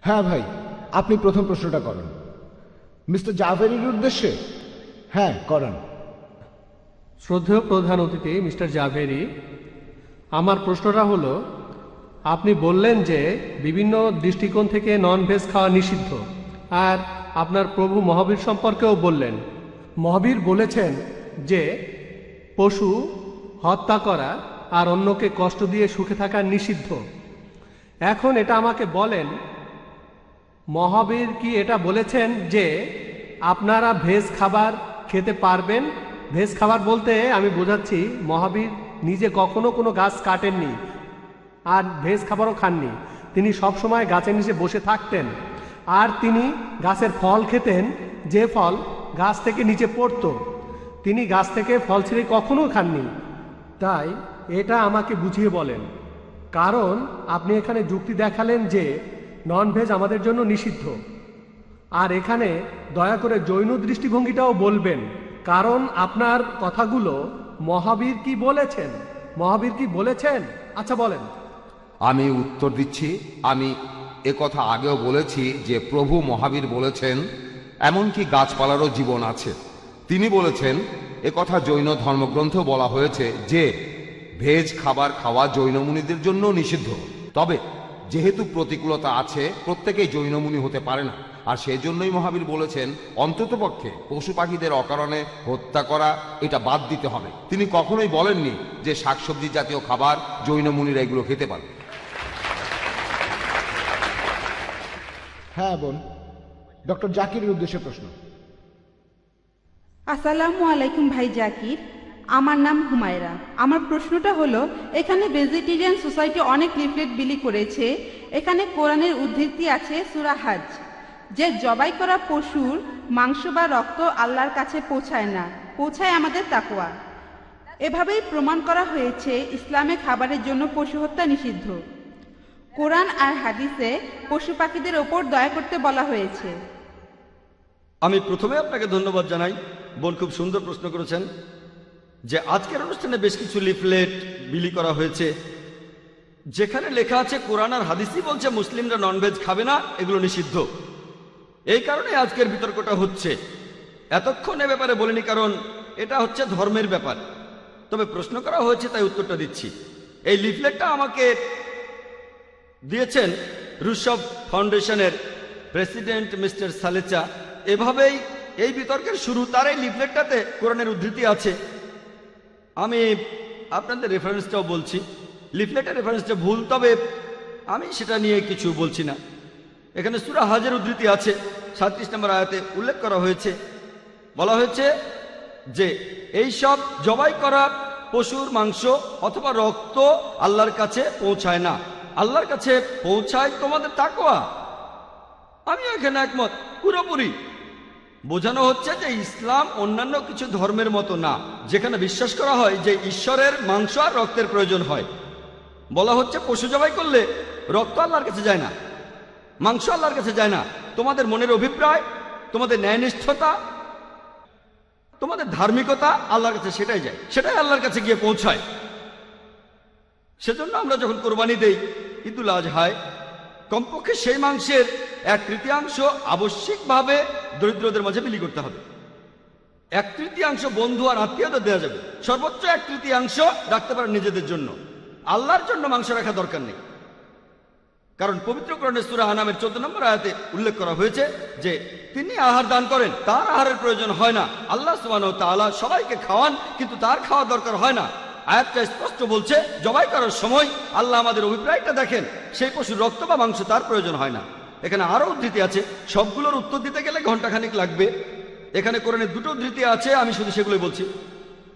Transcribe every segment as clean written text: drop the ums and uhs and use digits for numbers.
হ্যাঁ ভাই, আপনি প্রথম প্রশ্নটা করুন মিস্টার জাভেরির উদ্দেশ্যে। হ্যাঁ করেন। শ্রদ্ধেয় প্রধান অতিথি মিস্টার জাভেরি, আমার প্রশ্নটা হলো, আপনি বললেন যে বিভিন্ন দৃষ্টিকোণ থেকে নন ভেজ খাওয়া নিষিদ্ধ, আর আপনার প্রভু মহাবীর সম্পর্কেও বললেন। মহাবীর বলেছেন যে পশু হত্যা করা আর অন্যকে কষ্ট দিয়ে সুখে থাকা নিষিদ্ধ। এখন এটা আমাকে বলেন, মহাবীর কি এটা বলেছেন যে আপনারা ভেজ খাবার খেতে পারবেন? ভেজ খাবার বলতে আমি বোঝাচ্ছি, মহাবীর নিজে কখনো কোনো গাছ কাটেননি আর ভেজ খাবারও খাননি। তিনি সবসময় গাছের নিচে বসে থাকতেন আর তিনি গাছের ফল খেতেন, যে ফল গাছ থেকে নিচে পড়তো। তিনি গাছ থেকে ফল ছিঁড়ে কখনো খাননি। তাই এটা আমাকে বুঝিয়ে বলেন, কারণ আপনি এখানে যুক্তি দেখালেন যে নন ভেজ আমাদের জন্য নিষিদ্ধ, আর এখানে দয়া করে জৈন দৃষ্টিভঙ্গিটাও বলবেন, কারণ আপনার কথাগুলো মহাবীর কি বলেছেন, মহাবীর কি বলেছেন? আচ্ছা বলেন। আমি উত্তর দিচ্ছি। আমি কথা আগেও বলেছি যে প্রভু মহাবীর বলেছেন এমনকি গাছপালারও জীবন আছে। তিনি বলেছেন কথা জৈন ধর্মগ্রন্থেও বলা হয়েছে যে ভেজ খাবার খাওয়া জৈন মুনিদের জন্য নিষিদ্ধ। তবে যেহেতু প্রতিকূলতা আছে, প্রত্যেকেই জৈন মুনি হতে পারে না, আর সেই জন্যই মহাবীর বলেছেন অন্ততপক্ষে পশু পাখিদের অকারণে হত্যা করা এটা বাদ দিতে হবে। তিনি কখনোই বলেননি যে শাকসবজি জাতীয় খাবার জৈন মুনিরা এগুলো খেতে পারে। হ্যাঁ বোন, ডক্টর জাকিরের উদ্দেশ্যে প্রশ্ন। আসসালামু আলাইকুম ভাই জাকির, আমার নাম হুমায়রা। আমার প্রশ্নটা হলো, এখানে ভেজিটেরিয়ান সোসাইটি অনেক লিফলেট বিলি করেছে। এখানে কোরআনের উদ্ধৃতি আছে সূরা হাজ, যে জবাই করা পশুর মাংস বা রক্ত আল্লাহর কাছে পৌঁছায় না, পৌঁছায় আমাদের তাকওয়া। এভাবেই প্রমাণ করা হয়েছে ইসলামে খাবারের জন্য পশু হত্যা নিষিদ্ধ। কোরআন আর হাদিসে পশু পাখিদের ওপর দয়া করতে বলা হয়েছে। আমি প্রথমে আপনাকে ধন্যবাদ জানাই, বোন খুব সুন্দর প্রশ্ন করেছেন। যে আজকের অনুষ্ঠানে বেশ কিছু লিফলেট বিলি করা হয়েছে যেখানে লেখা আছে কোরআন আর হাদিসই বলছে মুসলিমরা ননভেজ খাবে না, এগুলো নিষিদ্ধ। এই কারণে আজকের বিতর্কটা হচ্ছে। এতক্ষণ এ ব্যাপারে বলিনি, কারণ এটা হচ্ছে ধর্মের ব্যাপার। তবে প্রশ্ন করা হয়েছে তাই উত্তরটা দিচ্ছি। এই লিফলেটটা আমাকে দিয়েছেন রুশভ ফাউন্ডেশনের প্রেসিডেন্ট মিস্টার সালেচা। এভাবেই এই বিতর্কের শুরু। তার এই লিফলেটটাতে কোরআনের উদ্ধৃতি আছে। আমি আপনাদের রেফারেন্সটাও বলছি। লিফলেটের রেফারেন্সটা ভুল, তবে আমি সেটা নিয়ে কিছু বলছি না। এখানে সূরা হাজের উদ্ধৃতি আছে, 37 নম্বর আয়াতে উল্লেখ করা হয়েছে, বলা হয়েছে যে এই সব জবাই করা পশুর মাংস অথবা রক্ত আল্লাহর কাছে পৌঁছায় না, আল্লাহর কাছে পৌঁছায় তোমাদের তাকওয়া। আমি এখানে একমত পুরোপুরি। বোঝানো হচ্ছে যে ইসলাম অন্যান্য কিছু ধর্মের মতো না, যেখানে বিশ্বাস করা হয় যে ঈশ্বরের মাংস আর রক্তের প্রয়োজন হয়। বলা হচ্ছে পশু জবাই করলে রক্ত আল্লাহর কাছে যায় না, মাংস আল্লাহর কাছে যায় না। তোমাদের মনের অভিপ্রায়, তোমাদের ন্যায়নিষ্ঠতা, তোমাদের ধার্মিকতা আল্লাহর কাছে সেটাই যায়, সেটাই আল্লাহর কাছে গিয়ে পৌঁছায়। সেজন্য আমরা যখন কোরবানি দেই ঈদুল আজহায়, কমপক্ষে সেই মাংসের 1/3 আবশ্যিকভাবে দরিদ্রদের মাঝে বিলি করতে হবে। 1/3 বন্ধু আর আত্মীয়দের দেওয়া যাবে, সর্বোচ্চ 1/3 রাখতে পারেন নিজেদের জন্য। আল্লাহর জন্য মাংস রাখা দরকার নেই, কারণ পবিত্র কোরআনে সূরা আনামের 14 নম্বর আয়াতে উল্লেখ করা হয়েছে যে তিনি আহার দান করেন, তার আহারের প্রয়োজন হয় না। আল্লাহ সুবহানাহু ওয়া তাআলা সবাইকে খাওয়ান, কিন্তু তার খাওয়া দরকার হয় না। আয়াতটা স্পষ্ট বলছে জবাই করার সময় আল্লাহ আমাদের অভিপ্রায়টা দেখেন, সেই পশুর রক্ত বা মাংস তার প্রয়োজন হয় না। এখানে আরো উদ্ধৃতি আছে, সবগুলোর উত্তর দিতে গেলে ঘন্টাখানিক লাগবে। এখানে কোরআনে 2টো উদ্ধৃতি আছে, আমি শুধু সেগুলোই বলছি।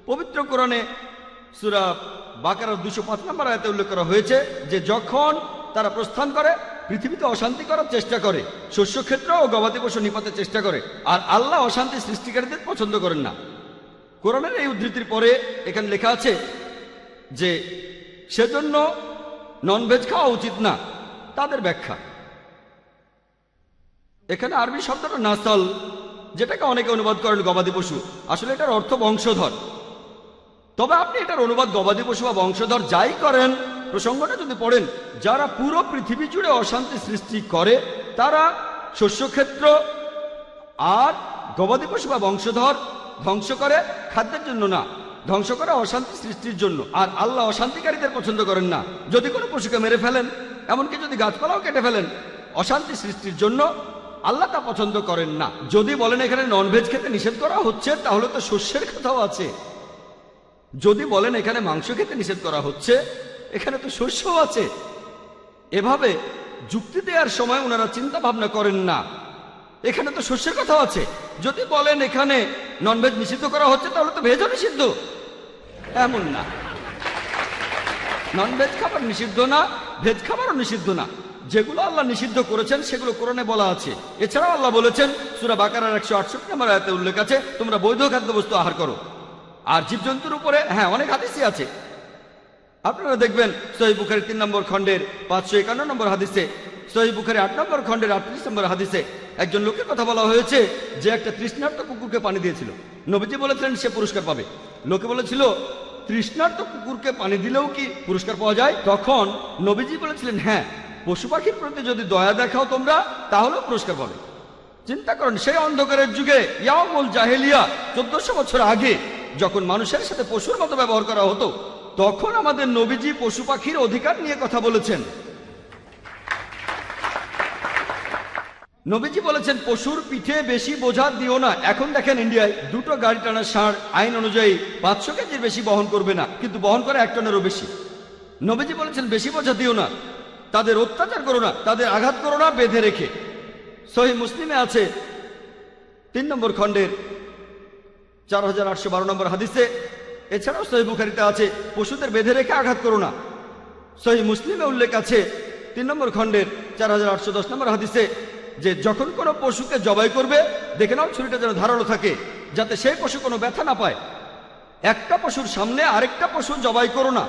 পবিত্র কোরআনে সূরা বাকারার 205 নম্বর আয়াতে উল্লেখ করা হয়েছে যে যখন তারা প্রস্থান করে, পৃথিবীতে অশান্তি করার চেষ্টা করে, শস্যক্ষেত্র ও গবাদি পশু নিপাতের চেষ্টা করে, আর আল্লাহ অশান্তি সৃষ্টিকারীদের পছন্দ করেন না। কোরআনের এই উদ্ধৃতির পরে এখানে লেখা আছে যে সেজন্য ননভেজ খাওয়া উচিত না। তাদের ব্যাখ্যা, এখানে আরবি শব্দটা নাসল, যেটাকে অনেকে অনুবাদ করেন গবাদি পশু, আসলে এটার অর্থ বংশধর। তবে আপনি এটার অনুবাদ গবাদি পশু বা বংশধর যাই করেন, প্রসঙ্গটা যদি পড়েন, যারা পুরো পৃথিবী জুড়ে অশান্তি সৃষ্টি করে তারা শস্যক্ষেত্র আর গবাদি পশু বা বংশধর ধ্বংস করে খাদ্যের জন্য না, ধ্বংস করে অশান্তি সৃষ্টির জন্য। আর আল্লাহ অশান্তিকারীদের পছন্দ করেন না। যদি কোনো পশুকে মেরে ফেলেন, এমনকি যদি গাছপালাও কেটে ফেলেন অশান্তি সৃষ্টির জন্য, আল্লাহ তা পছন্দ করেন না। যদি বলেন এখানে ননভেজ খেতে নিষেধ করা হচ্ছে, তাহলে তো শস্যের কথাও আছে। যদি বলেন এখানে মাংস খেতে নিষেধ করা হচ্ছে, এখানে তো শস্যও আছে। এভাবে যুক্তি দেওয়ার সময় ওনারা চিন্তা ভাবনা করেন না, এখানে তো শস্যের কথাও আছে। যদি বলেন এখানে ননভেজ নিষিদ্ধ করা হচ্ছে, তাহলে তো ভেজও নিষিদ্ধ, এমন না। ননভেজ খাবার নিষিদ্ধ না, ভেজ খাবারও নিষিদ্ধ না। যেগুলো আল্লাহ নিষিদ্ধ করেছেন সেগুলো কোরআনে বলা আছে। এছাড়াও আল্লাহ বলেছেন সূরা বাকারার 168 নম্বর আয়াতে উল্লেখ আছে, তোমরা বৈধ খাদ্যবস্তু আহার করো। আর জীবজন্তুর উপরে হাদিস হাদিসই আছে। আপনারা দেখবেন সহিহ বুখারী 3 নম্বর খণ্ডের 551 নম্বর হাদিসে, সহিহ বুখারী 8 নম্বর খণ্ডের 38 নম্বর হাদিসে একজন লোকের কথা বলা হয়েছে যে একটা তৃষ্ণার্ত কুকুরকে পানি দিয়েছিল। নবীজি বলেছিলেন সে পুরস্কার পাবে। লোকে বলেছিল তৃষ্ণার্ত কুকুরকে পানি দিলেও কি পুরস্কার পাওয়া যায়? তখন নবীজি বলেছিলেন হ্যাঁ, পশু পাখির প্রতি যদি দয়া দেখাও তোমরা, তাহলেও পুরস্কার পাবে। চিন্তা করেন, সেই অন্ধকারের যুগে ইয়াউমুল জাহেলিয়া 1400 বছর আগে, যখন মানুষের সাথে পশুর মতো ব্যবহার করা হতো, তখন আমাদের নবীজি পশু পাখির অধিকার নিয়ে কথা বলেছেন। নবীজি বলেছেন পশুর পিঠে বেশি বোঝা দিও না। এখন দেখেন ইন্ডিয়ায় 2টো গাড়ি টানার ষাঁড় আইন অনুযায়ী 500 কেজির বেশি বহন করবে না, কিন্তু বহন করে 1 টনেরও বেশি। নবীজি বলেছেন বেশি বোঝা দিও না, তাদের অত্যাচার করো না, তাদের আঘাত করো না বেঁধে রেখে। সহিহ মুসলিমে আছে 3 নম্বর খণ্ডের 4812 নম্বর হাদিসে। এছাড়াও সহিহ বুখারীতে আছে পশুদের বেঁধে রেখে আঘাত করো না। সহিহ মুসলিমে উল্লেখ আছে 3 নম্বর খণ্ডের 4810 নম্বর হাদিসে যে যখন কোনো পশুকে জবাই করবে, দেখে নাও ছুরিটা যেন ধারালো থাকে, যাতে সেই পশু কোনো ব্যথা না পায়। একটা পশুর সামনে আরেকটা পশু জবাই করো না,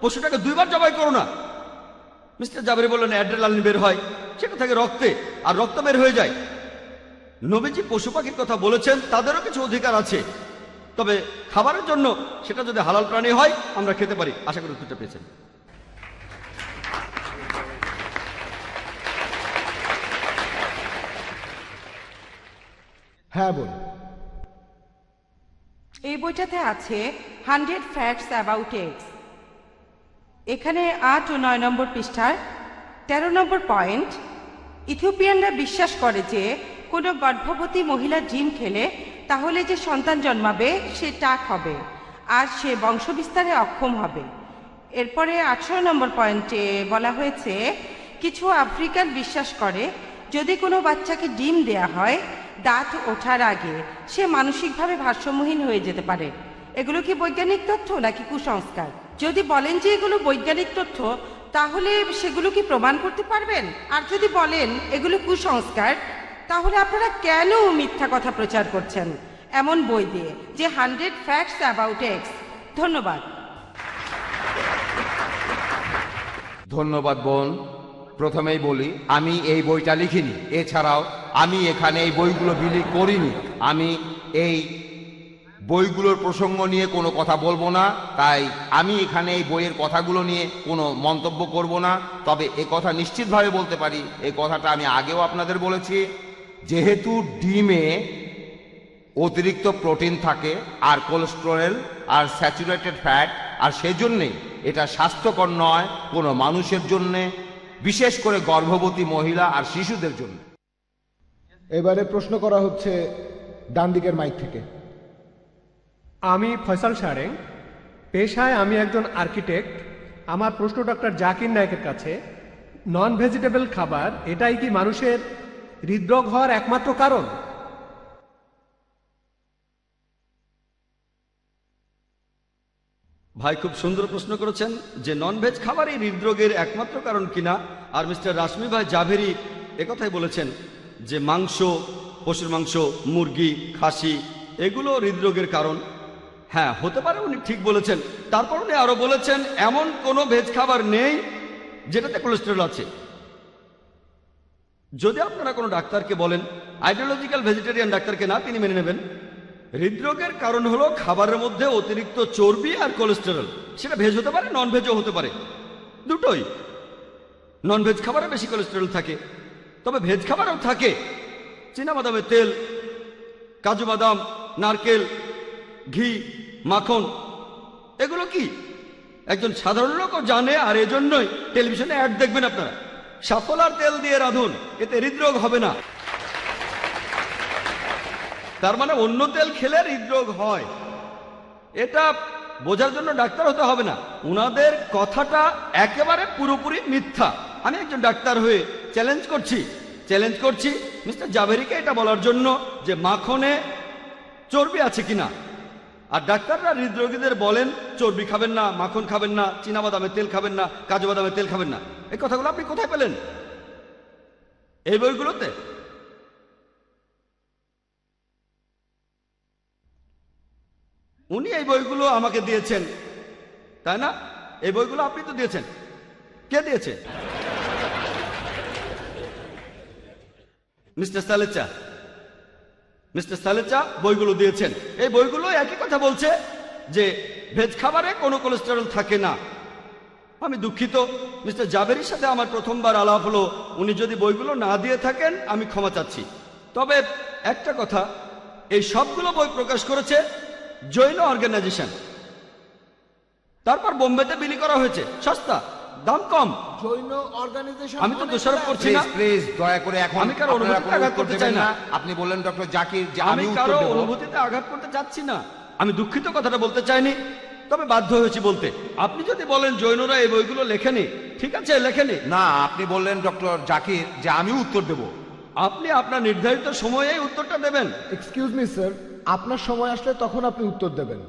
পশুটাকে 2 বার জবাই করো না। মিস্টার জাবেরি বললেন অ্যাড্রেনালিন বের হয়, সেটা থাকে রক্তে, আর রক্ত বের হয়ে যায়। নবীজি পশু পাখির কথা বলেছেন, তাদেরও কিছু অধিকার আছে, তবে খাবারের জন্য সেটা যদি হালাল প্রাণী হয় আমরা খেতে পারি। আশা করি উত্তরটা পেয়েছেন। হ্যাঁ বল। এই বইটাতে আছে 100 ফ্যাক্টস অ্যাবাউট এগস। এখানে 8 ও 9 নম্বর পৃষ্ঠার 13 নম্বর পয়েন্ট, ইথিওপিয়ানরা বিশ্বাস করে যে কোনো গর্ভবতী মহিলা ডিম খেলে তাহলে যে সন্তান জন্মাবে সে টাক হবে আর সে বংশবিস্তারে অক্ষম হবে। এরপরে 18 নম্বর পয়েন্টে বলা হয়েছে কিছু আফ্রিকান বিশ্বাস করে যদি কোনো বাচ্চাকে ডিম দেয়া হয় দাঁত ওঠার আগে সে মানসিকভাবে ভারসাম্যহীন হয়ে যেতে পারে। এগুলো কি বৈজ্ঞানিক তথ্য নাকি কুসংস্কার? যদি বলেন যে এগুলো বৈজ্ঞানিক তথ্য, তাহলে সেগুলো কি প্রমাণ করতে পারবেন? আর যদি বলেন এগুলো কুসংস্কার, তাহলে আপনারা কেন মিথ্যা কথা প্রচার করছেন এমন বই দিয়ে যে 100 ফ্যাক্টস অ্যাবাউট এগস? ধন্যবাদ। ধন্যবাদ বোন। প্রথমেই বলি, আমি এই বইটা লিখিনি, এছাড়াও আমি এখানে এই বইগুলো বিলি করিনি। আমি এই বইগুলোর প্রসঙ্গ নিয়ে কোনো কথা বলবো না, তাই আমি এখানে এই বইয়ের কথাগুলো নিয়ে কোনো মন্তব্য করব না। তবে এ কথা নিশ্চিতভাবে বলতে পারি, এই কথাটা আমি আগেও আপনাদের বলেছি, যেহেতু ডিমে অতিরিক্ত প্রোটিন থাকে আর কোলেস্টেরল আর স্যাচুরেটেড ফ্যাট, আর সেজন্যেই এটা স্বাস্থ্যকর নয় কোনো মানুষের জন্যে, বিশেষ করে গর্ভবতী মহিলা আর শিশুদের জন্য। এবারে প্রশ্ন করা হচ্ছে ডান দিকের মাইক থেকে। আমি ফয়সাল সারেং, পেশায় আমি একজন আর্কিটেক্ট। আমার প্রশ্ন ডক্টর জাকির নায়েকের কাছে, নন ভেজিটেবল খাবার এটাই কি মানুষের হৃদরোগ হওয়ার একমাত্র কারণ? ভাই খুব সুন্দর প্রশ্ন করেছেন যে ননভেজ খাবারই হৃদরোগের একমাত্র কারণ কিনা। আর মিস্টার রাশমি ভাই জাভেরি একথাই বলেছেন যে মাংস, পশুর মাংস, মুরগি, খাসি এগুলো হৃদরোগের কারণ। হ্যাঁ, হতে পারে, উনি ঠিক বলেছেন। তারপর উনি আরো বলেছেন এমন কোনো ভেজ খাবার নেই যেটাতে কোলেস্টেরল আছে। যদি আপনারা কোনো ডাক্তারকে বলেন, আইডিওলজিক্যাল ভেজিটেরিয়ান ডাক্তারকে না, তিনি মেনে নেবেন হৃদরোগের কারণ হলো খাবারের মধ্যে অতিরিক্ত চর্বি আর কোলেস্টেরল। সেটা ভেজ হতে পারে, নন ভেজও হতে পারে, দুটোই। নন ভেজ খাবারে বেশি কোলেস্টেরল থাকে, তবে ভেজ খাবারও থাকে। চীনাবাদামের তেল, কাজু বাদাম, নারকেল, ঘি, মাখন, এগুলো কি একজন সাধারণ লোকও জানে, আর এজন্যই টেলিভিশনে অ্যাড দেখবেন আপনারা, সাফলার তেল দিয়ে রাঁধুন, এতে হৃদরোগ হবে না। তার মানে অন্য তেল খেলে হৃদরোগ হয়, এটা বোঝার জন্য ডাক্তার হতে হবে না। উনাদের কথাটা একেবারে পুরোপুরি মিথ্যা। আমি একজন ডাক্তার হয়ে চ্যালেঞ্জ করছি মিস্টার জাভেরিকে এটা বলার জন্য যে মাখনে চর্বি আছে কিনা। আর ডাক্তাররা হৃদরোগীদের বলেন চর্বি খাবেন না, মাখন খাবেন না, চীনাবাদামের তেল খাবেন না, কাজু বাদামের তেল খাবেন না। এই কথাগুলো আপনি কোথায় পেলেন? এই বইগুলোতে? উনি এই বইগুলো আমাকে দিয়েছেন, তাই না? এই বইগুলো আপনি তো দিয়েছেন। কে দিয়েছে? মিস্টার সালেচা বইগুলো দিয়েছেন। এই বইগুলো একই কথা বলছে যে ভেজ খাবারে কোনো কোলেস্টেরল থাকে না। আমি দুঃখিত, মিস্টার জাভেরির সাথে আমার প্রথমবার আলাপ হলো। উনি যদি বইগুলো না দিয়ে থাকেন আমি ক্ষমা চাচ্ছি। তবে একটা কথা, এই সবগুলো বই প্রকাশ করেছে জৈন অর্গানাইজেশন, তারপর বোম্বেতে বিলি করা হয়েছে, সস্তা, দাম কম। জৈন অর্গানাইজেশন। আমি তো দোষারোপ করছি না। প্লিজ দয়া করে এখন আমি কারো অনুভূতিতে আঘাত করতে চাই না। আপনি বললেন ডক্টর জাকির যে আমি আমি কারো উত্তর দেব। অনুভূতিতে আঘাত করতে চাচ্ছি না। আমি দুঃখিত কথাটা বলতে চাইনি, তবে বাধ্য হয়েছি বলতে। আপনি যদি বলেন জৈনরা এই বইগুলো লেখেনি, ঠিক আছে, লেখেনি। না, আপনি বললেন ডক্টর জাকির যে আমি উত্তর দেব। আপনি আপনার নির্ধারিত সময়েই উত্তরটা দেবেন। এক্সকিউজ মি স্যার, আপনার সময় আসলে তখন আপনি উত্তর দেবেন,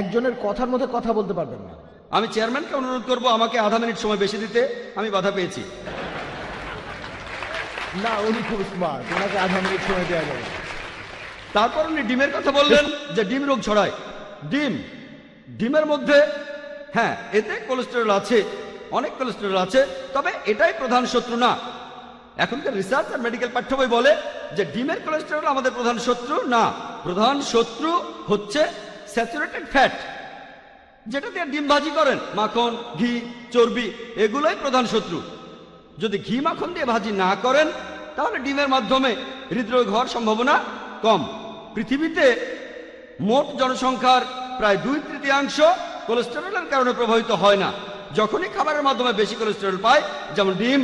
একজনের কথার মধ্যে কথা বলতে পারবেন না। আমি চেয়ারম্যানকে অনুরোধ করব আমাকে আধা মিনিট সময় বেশি দিতে। আমি বাধা পেয়েছি। না, উনি খুব স্মার্ট, ওনাকে আধা মিনিট সময় দেওয়া যাবে। তারপর উনি ডিমের কথা বললেন যে ডিম রোগ ছড়ায়। ডিমের মধ্যে, হ্যাঁ, এতে কোলেস্টেরল আছে, অনেক কোলেস্টেরল আছে, তবে এটাই প্রধান শত্রু না। এখনকার রিসার্চ আর মেডিকেল পাঠ্য বই বলে যে ডিমের কোলেস্টেরল আমাদের প্রধান শত্রু না। প্রধান শত্রু হচ্ছে স্যাচুরেটেড ফ্যাট, যেটা দিয়ে ডিম ভাজি করেন, মাখন, ঘি, চর্বি, এগুলোই প্রধান শত্রু। যদি ঘি মাখন দিয়ে ভাজি না করেন তাহলে ডিমের মাধ্যমে হৃদরোগ হওয়ার সম্ভাবনা কম। পৃথিবীতে মোট জনসংখ্যার প্রায় 2/3 কোলেস্টেরলের কারণে প্রভাবিত হয় না। যখনই খাবারের মাধ্যমে বেশি কোলেস্টেরল পায়, যেমন ডিম,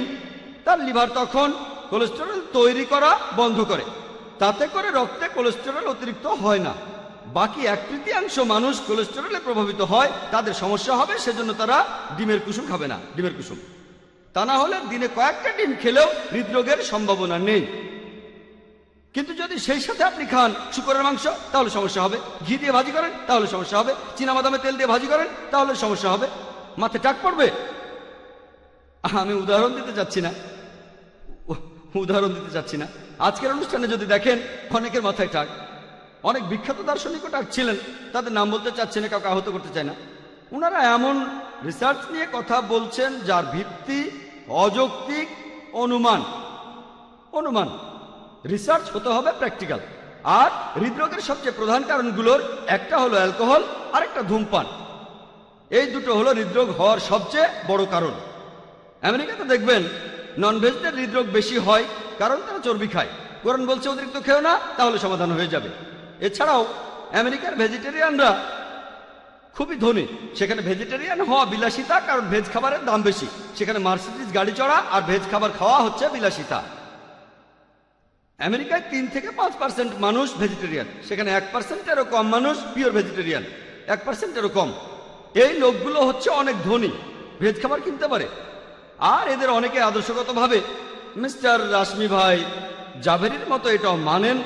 তার লিভার তখন কোলেস্টেরল তৈরি করা বন্ধ করে, তাতে করে রক্তে কোলেস্টেরল অতিরিক্ত হয় না। বাকি 1/3 মানুষ কোলেস্টেরলে প্রভাবিত হয়, তাদের সমস্যা হবে, সেজন্য তারা ডিমের কুসুম খাবে না, ডিমের কুসুম। তা না হলে দিনে কয়েকটা ডিম খেলেও হৃদরোগের সম্ভাবনা নেই। কিন্তু যদি সেই সাথে আপনি খান শূকরের মাংস, তাহলে সমস্যা হবে। ঘি দিয়ে ভাজি করেন, তাহলে সমস্যা হবে। চীনাবাদামের তেল দিয়ে ভাজি করেন, তাহলে সমস্যা হবে, মাথায় টাক পড়বে। আমি উদাহরণ দিতে চাচ্ছি না। আজকের অনুষ্ঠানে যদি দেখেন অনেকের মাথায় টাক, অনেক বিখ্যাত দার্শনিকও টাক ছিলেন, তাদের নাম বলতে চাচ্ছি না, কাউকে আহত করতে চায় না। ওনারা এমন রিসার্চ নিয়ে কথা বলছেন যার ভিত্তি অযৌক্তিক অনুমান। রিসার্চ হতে হবে প্র্যাকটিক্যাল। আর হৃদরোগের সবচেয়ে প্রধান কারণগুলোর একটা হলো অ্যালকোহল আর একটা ধূমপান। এই দুটো হলো হৃদরোগ হওয়ার সবচেয়ে বড় কারণ। আমেরিকাতে দেখবেন ননভেজদের হৃদরোগ বেশি হয়, কারণ তারা চর্বি খায়। কোরআন বলছে অতিরিক্ত খেও না, তাহলে সমাধান হয়ে যাবে। এছাড়াও আমেরিকার ভেজিটেরিয়ানরা খুবই ধনী। সেখানে ভেজিটেরিয়ান হওয়া বিলাসিতা, কারণ ভেজ খাবারের দাম বেশি। সেখানে মার্সিডিজ গাড়ি চড়া আর ভেজ খাবার খাওয়া হচ্ছে বিলাসিতা। আমেরিকায় 3 থেকে 5% মানুষ ভেজিটেরিয়ান, সেখানে 1%-এরও কম মানুষ পিওর ভেজিটেরিয়ান, 1%-এরও কম। এই লোকগুলো হচ্ছে অনেক ধনী, ভেজ খাবার কিনতে পারে। আর এদের অনেকে আদর্শগতভাবে মিস্টার রাশমি ভাই জাভেরির মতো এটাও মানেন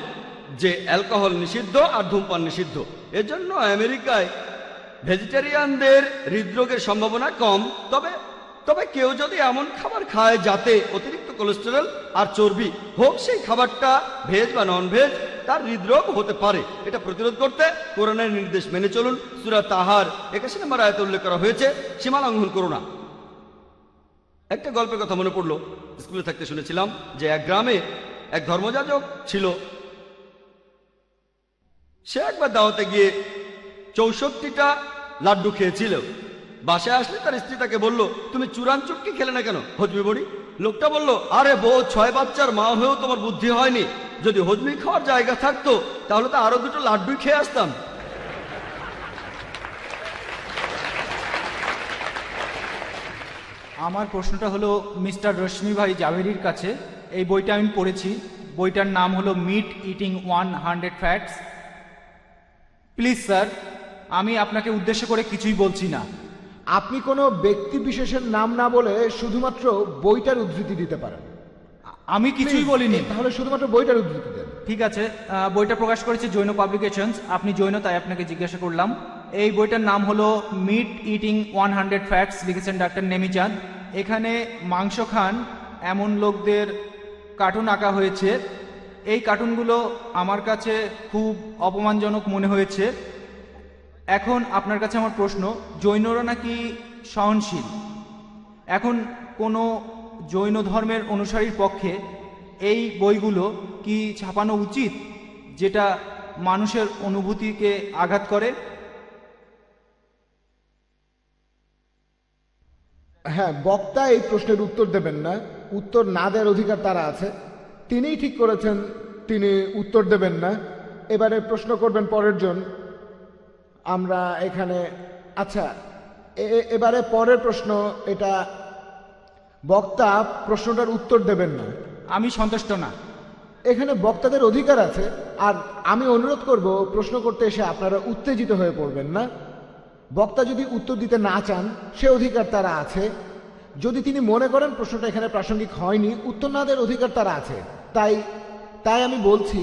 যে অ্যালকোহল নিষিদ্ধ আর ধূমপান নিষিদ্ধ। এজন্য আমেরিকায় ভেজিটেরিয়ানদের হৃদরোগের সম্ভাবনা কম। তবে কেউ যদি এমন খাবার খায় যাতে অতিরিক্ত কোলেস্টেরল আর চর্বি হোক, সেই খাবারটা ভেজ বা নন ভেজ, তার হৃদরোগ হতে পারে। এটা প্রতিরোধ করতে কোরআনের নির্দেশ মেনে চলুন। সূরা তাহার 81 নম্বর আয়াতে উল্লেখ করা হয়েছে, সীমা লঙ্ঘন করো না। একটা গল্পের কথা মনে পড়লো, স্কুলে থাকতে শুনেছিলাম যে এক গ্রামে এক ধর্মযাজক ছিল। সে একবার দাওয়াতে গিয়ে 64টা লাড্ডু খেয়েছিল। বাসায় আসলে তার স্ত্রী তাকে বলল, তুমি চূড়ান চুটকি খেলে না কেন, হজমি বড়ি? লোকটা বলল, আরে বউ, 6 বাচ্চার মা হয়েও তোমার বুদ্ধি হয়নি? যদি হজমি খাওয়ার জায়গা থাকতো তাহলে তো আরো 2টো লাড্ডু খেয়ে আসতাম। আমার প্রশ্নটা হলো মিস্টার রশ্মি ভাই জাভেরির কাছে। এই বইটা আমি পড়েছি, বইটার নাম হলো meet eating 100 facts. Please sir, আমি আপনাকে উদ্দেশ্য করে কিছুই বলছি না। আপনি কোনো ব্যক্তি বিশেষের নাম না বলে শুধুমাত্র বইটার উদ্ধৃতি দিতে পারেন। আমি কিছুই বলিনি। তাহলে শুধুমাত্র বইটার উদ্ধৃতি দেন। ঠিক আছে, বইটা প্রকাশ করেছে জৈন পাবলিকেশনস। আপনি জৈন, তাই আপনাকে জিজ্ঞাসা করলাম। এই বইটার নাম হলো মিট ইটিং 100 ফ্যাক্টস, লিখেছেন ডাক্তার নেমিচাঁদ। এখানে মাংস খান এমন লোকদের কার্টুন আঁকা হয়েছে। এই কার্টুনগুলো আমার কাছে খুব অপমানজনক মনে হয়েছে। এখন আপনার কাছে আমার প্রশ্ন, জৈনরা নাকি সহনশীল। এখন কোনো জৈন ধর্মের অনুসারীর পক্ষে এই বইগুলো কি ছাপানো উচিত, যেটা মানুষের অনুভূতিকে আঘাত করে? হ্যাঁ, বক্তা এই প্রশ্নের উত্তর দেবেন না। উত্তর না দেওয়ার অধিকার তারা আছে। তিনিই ঠিক করেছেন তিনি উত্তর দেবেন না। এবারে প্রশ্ন করবেন পরের জন। আমরা এখানে আচ্ছা, এবারে পরের প্রশ্ন, এটা বক্তা প্রশ্নটার উত্তর দেবেন না। আমি সন্তুষ্ট না। এখানে বক্তাদের অধিকার আছে, আর আমি অনুরোধ করব প্রশ্ন করতে এসে আপনারা উত্তেজিত হয়ে পড়বেন না। বক্তা যদি উত্তর দিতে না চান, সে অধিকার তারা আছে। যদি তিনি মনে করেন প্রশ্নটা এখানে প্রাসঙ্গিক হয়নি, উত্তর না দেওয়ার অধিকার তারা আছে। তাই আমি বলছি,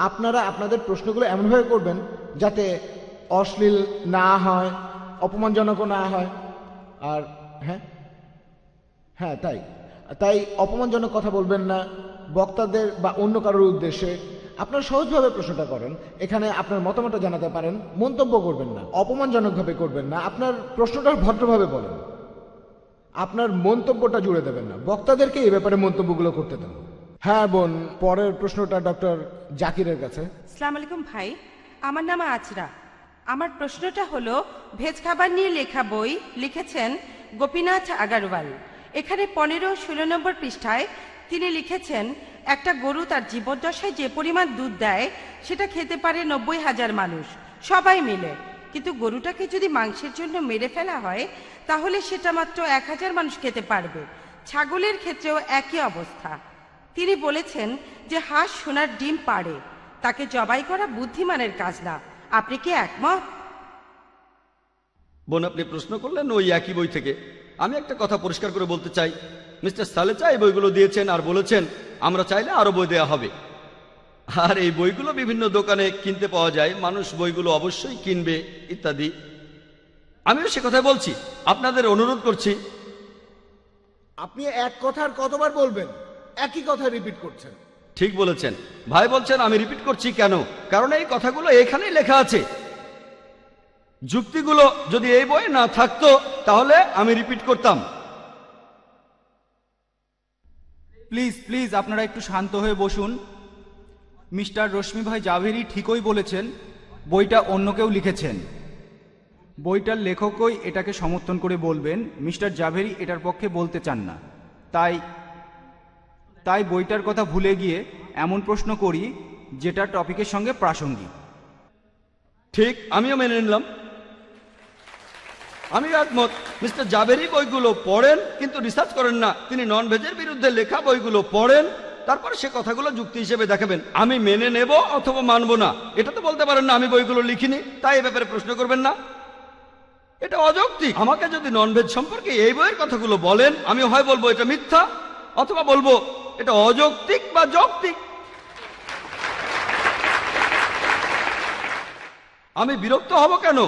আপনারা আপনাদের প্রশ্নগুলো এমনভাবে করবেন যাতে অশ্লীল না হয়, অপমানজনকও না হয়। আর হ্যাঁ তাই অপমানজনক কথা বলবেন না বক্তাদের বা অন্য কারোর উদ্দেশ্যে। আপনারা সহজভাবে প্রশ্নটা করেন, এখানে আপনার মতামতটা জানাতে পারেন, মন্তব্য করবেন না, অপমানজনকভাবে করবেন না। আপনার প্রশ্নটা ভদ্রভাবে বলেন, আপনার মন্তব্যটা জুড়ে দেবেন না। বক্তাদেরকে এই ব্যাপারে মন্তব্যগুলো করতে দেন। হ্যাঁ বোন, পরের প্রশ্নটা ডক্টর জাকিরের কাছে। আসসালামু আলাইকুম ভাই, আমার নাম আজরা। আমার প্রশ্নটা হলো, ভেজ খাবার নিয়ে লেখা বই, লিখেছেন গোপীনাথ আগারওয়াল। এখানে 15-16 নম্বর পৃষ্ঠায় তিনি লিখেছেন, একটা গরু তার জীবদ্দশায় যে পরিমাণ দুধ দেয় সেটা খেতে পারে 90,000 মানুষ, সবাই মিলে। কিন্তু গরুটাকে যদি মাংসের জন্য মেরে ফেলা হয় তাহলে সেটা মাত্র 1000 মানুষ খেতে পারবে। ছাগলের ক্ষেত্রেও একই অবস্থা। তিনি বলেছেন যে হাঁস সোনার ডিম পাড়ে, তাকে জবাই করা বুদ্ধিমানের কাজ না। আপনি কি একমত? বোন, আপনি প্রশ্ন করলেন ওই একই বই থেকে। আমি একটা কথা পরিষ্কার করে বলতে চাই, মিস্টার সালেচা এই বইগুলো দিয়েছেন আর বলেছেন আমরা চাইলে আরো বই দেওয়া হবে। আর এই বইগুলো বিভিন্ন দোকানে কিনতে পাওয়া যায়, মানুষ বইগুলো অবশ্যই কিনবে ইত্যাদি। আমিও সে কথাই বলছি, আপনাদের অনুরোধ করছি। আপনি এক কথার কতবার বলবেন? একই কথা রিপিট করছেন। ঠিক বলেছেন ভাই। বলছেন আমি রিপিট করছি কেন? কারণ এই কথাগুলো এখানেই লেখা আছে। যুক্তিগুলো যদি এই বইয়ে না থাকতো তাহলে আমি রিপিট করতাম। প্লিজ আপনারা একটু শান্ত হয়ে বসুন। মিস্টার রশ্মি ভাই জাভেরি ঠিকই বলেছেন, বইটা অন্য কেউ লিখেছেন। বইটার লেখকই এটাকে সমর্থন করে বলবেন, মিস্টার জাভেরি এটার পক্ষে বলতে চান না। তাই বইটার কথা ভুলে গিয়ে এমন প্রশ্ন করি যেটা টপিকের সঙ্গে প্রাসঙ্গিক। ঠিক, আমিও মেনে নিলাম। আমি একমত। মিস্টার জাভেরি বইগুলো পড়েন কিন্তু রিসার্চ করেন না। তিনি নন ভেজের বিরুদ্ধে লেখা বইগুলো পড়েন, তারপর সে কথাগুলো যুক্তি হিসেবে দেখাবেন। আমি মেনে নেব অথবা মানব না, এটা তো বলতে পারেন না আমি বইগুলো লিখিনি, তাই এ ব্যাপারে প্রশ্ন করবেন না। এটা অযৌক্তিক। আমাকে যদি নন ভেজ সম্পর্কে এই বইয়ের কথাগুলো বলেন, আমি হয় বলবো এটা মিথ্যা, অথবা বলবো এটা অযৌক্তিক বা যৌক্তিক। আমি বিরক্ত হব কেন?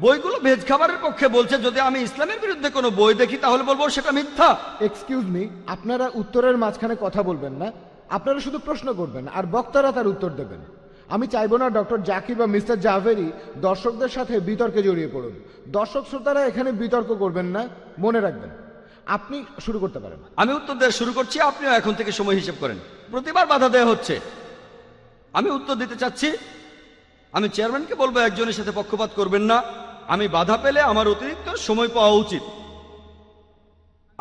বইগুলো ভেজ খাবারের পক্ষে বলছে, যদি আমি ইসলামের বিরুদ্ধে কোনো বই দেখি তাহলে বলবো সেটা মিথ্যা। এক্সকিউজ মি, আপনারা উত্তরের মাঝখানে কথা বলবেন না। আপনারা শুধু প্রশ্ন করবেন আর বক্তারা তার উত্তর দেবেন। আমি চাইবো না ডক্টর জাকির বা মিস্টার জাভেরি দর্শকদের সাথে বিতর্কে জড়িয়ে পড়ুন। দর্শক শ্রোতারা এখানে বিতর্ক করবেন না, মনে রাখবেন। আপনি শুরু করতে পারেন। আমি উত্তর দেওয়া শুরু করছি, আপনিও এখন থেকে সময় হিসেব করেন। প্রতিবার বাধা দেওয়া হচ্ছে। আমি উত্তর দিতে চাচ্ছি। আমি চেয়ারম্যানকে বলবো একজনের সাথে পক্ষপাত করবেন না। আমি বাধা পেলে আমার অতিরিক্ত সময় পাওয়া উচিত।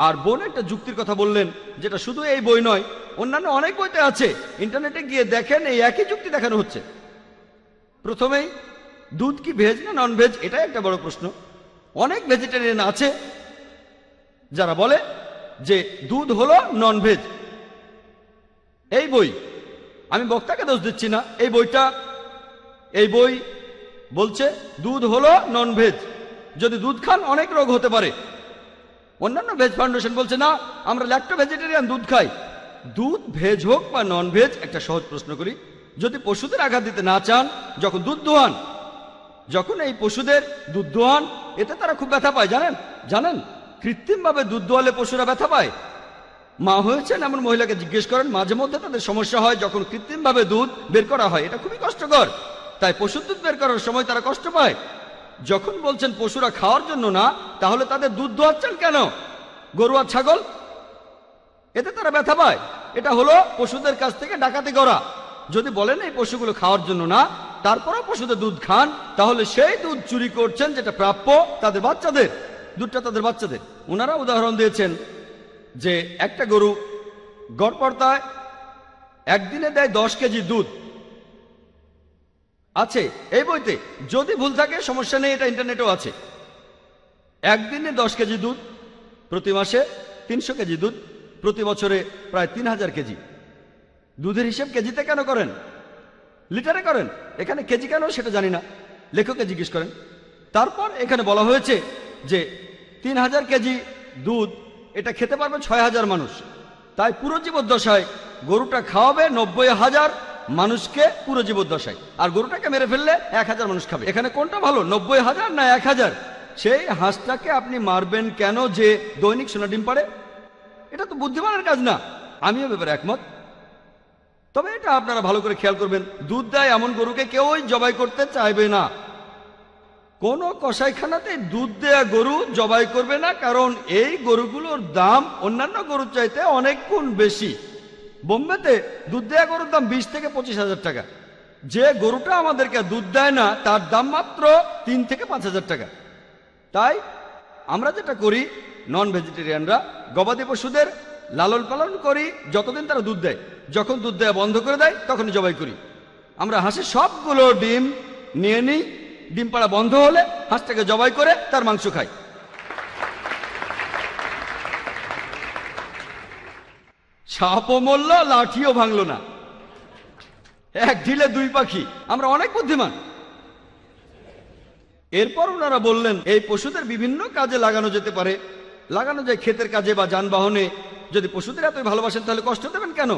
আর বোন একটা যুক্তির কথা বললেন, যেটা শুধু এই বই নয়, অন্যান্য অনেক বইতে আছে। ইন্টারনেটে গিয়ে দেখেন, এই একই যুক্তি দেখানো হচ্ছে। প্রথমেই, দুধ কি ভেজ না নন ভেজ, এটাই একটা বড় প্রশ্ন। অনেক ভেজিটেরিয়ান আছে যারা বলে যে দুধ হলো নন ভেজ। এই বই, আমি বক্তাকে দোষ দিচ্ছি না, এই বই বলছে দুধ হলো নন ভেজ, যদি দুধ খান অনেক রোগ হতে পারে। অন্যান্য ভেজ ফাউন্ডেশন বলছে না, আমরা ল্যাক্টো ভেজিটেরিয়ান, দুধ খাই। দুধ ভেজ হোক বা নন ভেজ, একটা সহজ প্রশ্ন করি, যদি পশুদের আঘাত দিতে না চান, যখন দুধ দোহান, যখন এই পশুদের দুধ দোহান, এতে তারা খুব ব্যথা পায়। জানেন কৃত্রিমভাবে দুধ দোয়ালে পশুরা ব্যথা পায়। মা হয়েছেন এমন মহিলাকে জিজ্ঞেস করেন, মাঝে মধ্যে তাদের সমস্যা হয় যখন কৃত্রিমভাবে দুধ বের করা হয়, এটা খুবই কষ্টকর। তাই পশুর দুধ বের করার সময় তারা কষ্ট পায়। যখন বলছেন পশুরা খাওয়ার জন্য না, তাহলে তাদের দুধ দোয়াচ্ছেন কেন? গরু আর ছাগল, এতে তারা ব্যথা পায়। এটা হলো পশুদের কাছ থেকে ডাকাতি করা। যদি বলেন এই পশুগুলো খাওয়ার জন্য না, তারপরে পশুদের দুধ খান, তাহলে সেই দুধ চুরি করছেন যেটা প্রাপ্য তাদের বাচ্চাদের, দুধটা তাদের বাচ্চাদের। ওনারা উদাহরণ দিয়েছেন যে একটা গরু গড়পড়তায় একদিনে দেয় 10 কেজি দুধ আছে এই বইতে। যদি ভুল থাকে সমস্যা নেই, এটা ইন্টারনেটেও আছে। একদিনে 10 কেজি দুধ, প্রতি মাসে 300 কেজি দুধ, প্রতি বছরে প্রায় 3000 কেজি। দুধের হিসেব কেজিতে কেন করেন, লিটারে করেন? এখানে কেজি কেন সেটা জানি না, লেখককে জিজ্ঞেস করেন। তারপর এখানে বলা হয়েছে যে 3000 কেজি দুধ, এটা খেতে পারবে 6000 মানুষ। তাই পুরো জীবদ্দশায় গরুটা খাওয়াবে 90,000 মানুষকে, পুরো জীবদ্দশায়। আর গরুটাকে মেরে ফেললে 1000 মানুষ খাবে। এখানে কোনটা ভালো, 90,000 না 1000? সেই হাঁসটাকে আপনি মারবেন কেন যে দৈনিক সোনা ডিম পাড়ে? এটা তো বুদ্ধিমানের কাজ না। আমিও ব্যাপারে একমত। তবে এটা আপনারা ভালো করে খেয়াল করবেন, দুধ দেয় এমন গরুকে কেউই জবাই করতে চাইবে না। কোন কসাইখানাতে দুধ দেয়া গরু জবাই করবে না, কারণ এই গরুগুলোর দাম অন্যান্য গরুর চাইতে অনেক গুণ বেশি। বোম্বেতে দুধ দেয়া গরুর দাম 20 থেকে 25,000 টাকা। যে গরুটা আমাদেরকে দুধ দেয় না, তার দাম মাত্র 3 থেকে 5,000 টাকা। তাই আমরা যেটা করি, নন ভেজিটেরিয়ানরা গবাদি পশুদের লালন পালন করি যতদিন তারা দুধ দেয়। যখন দুধ দেয়া বন্ধ করে দেয়, তখনই জবাই করি। আমরা হাঁসের সবগুলো ডিম নিয়ে নিই, ডিম পাড়া বন্ধ হলে হাঁসটাকে জবাই করে তার মাংস খাই। সাপও মরল, লাঠিও ভাঙলো না, এক ঢিলে 2 পাখি। আমরা অনেক বুদ্ধিমান। এরপর ওনারা বললেন এই পশুদের বিভিন্ন কাজে লাগানো যেতে পারে, লাগানো যায় ক্ষেতের কাজে বা যানবাহনে। যদি পশুদের এতই ভালোবাসেন তাহলে কষ্ট দেবেন কেন?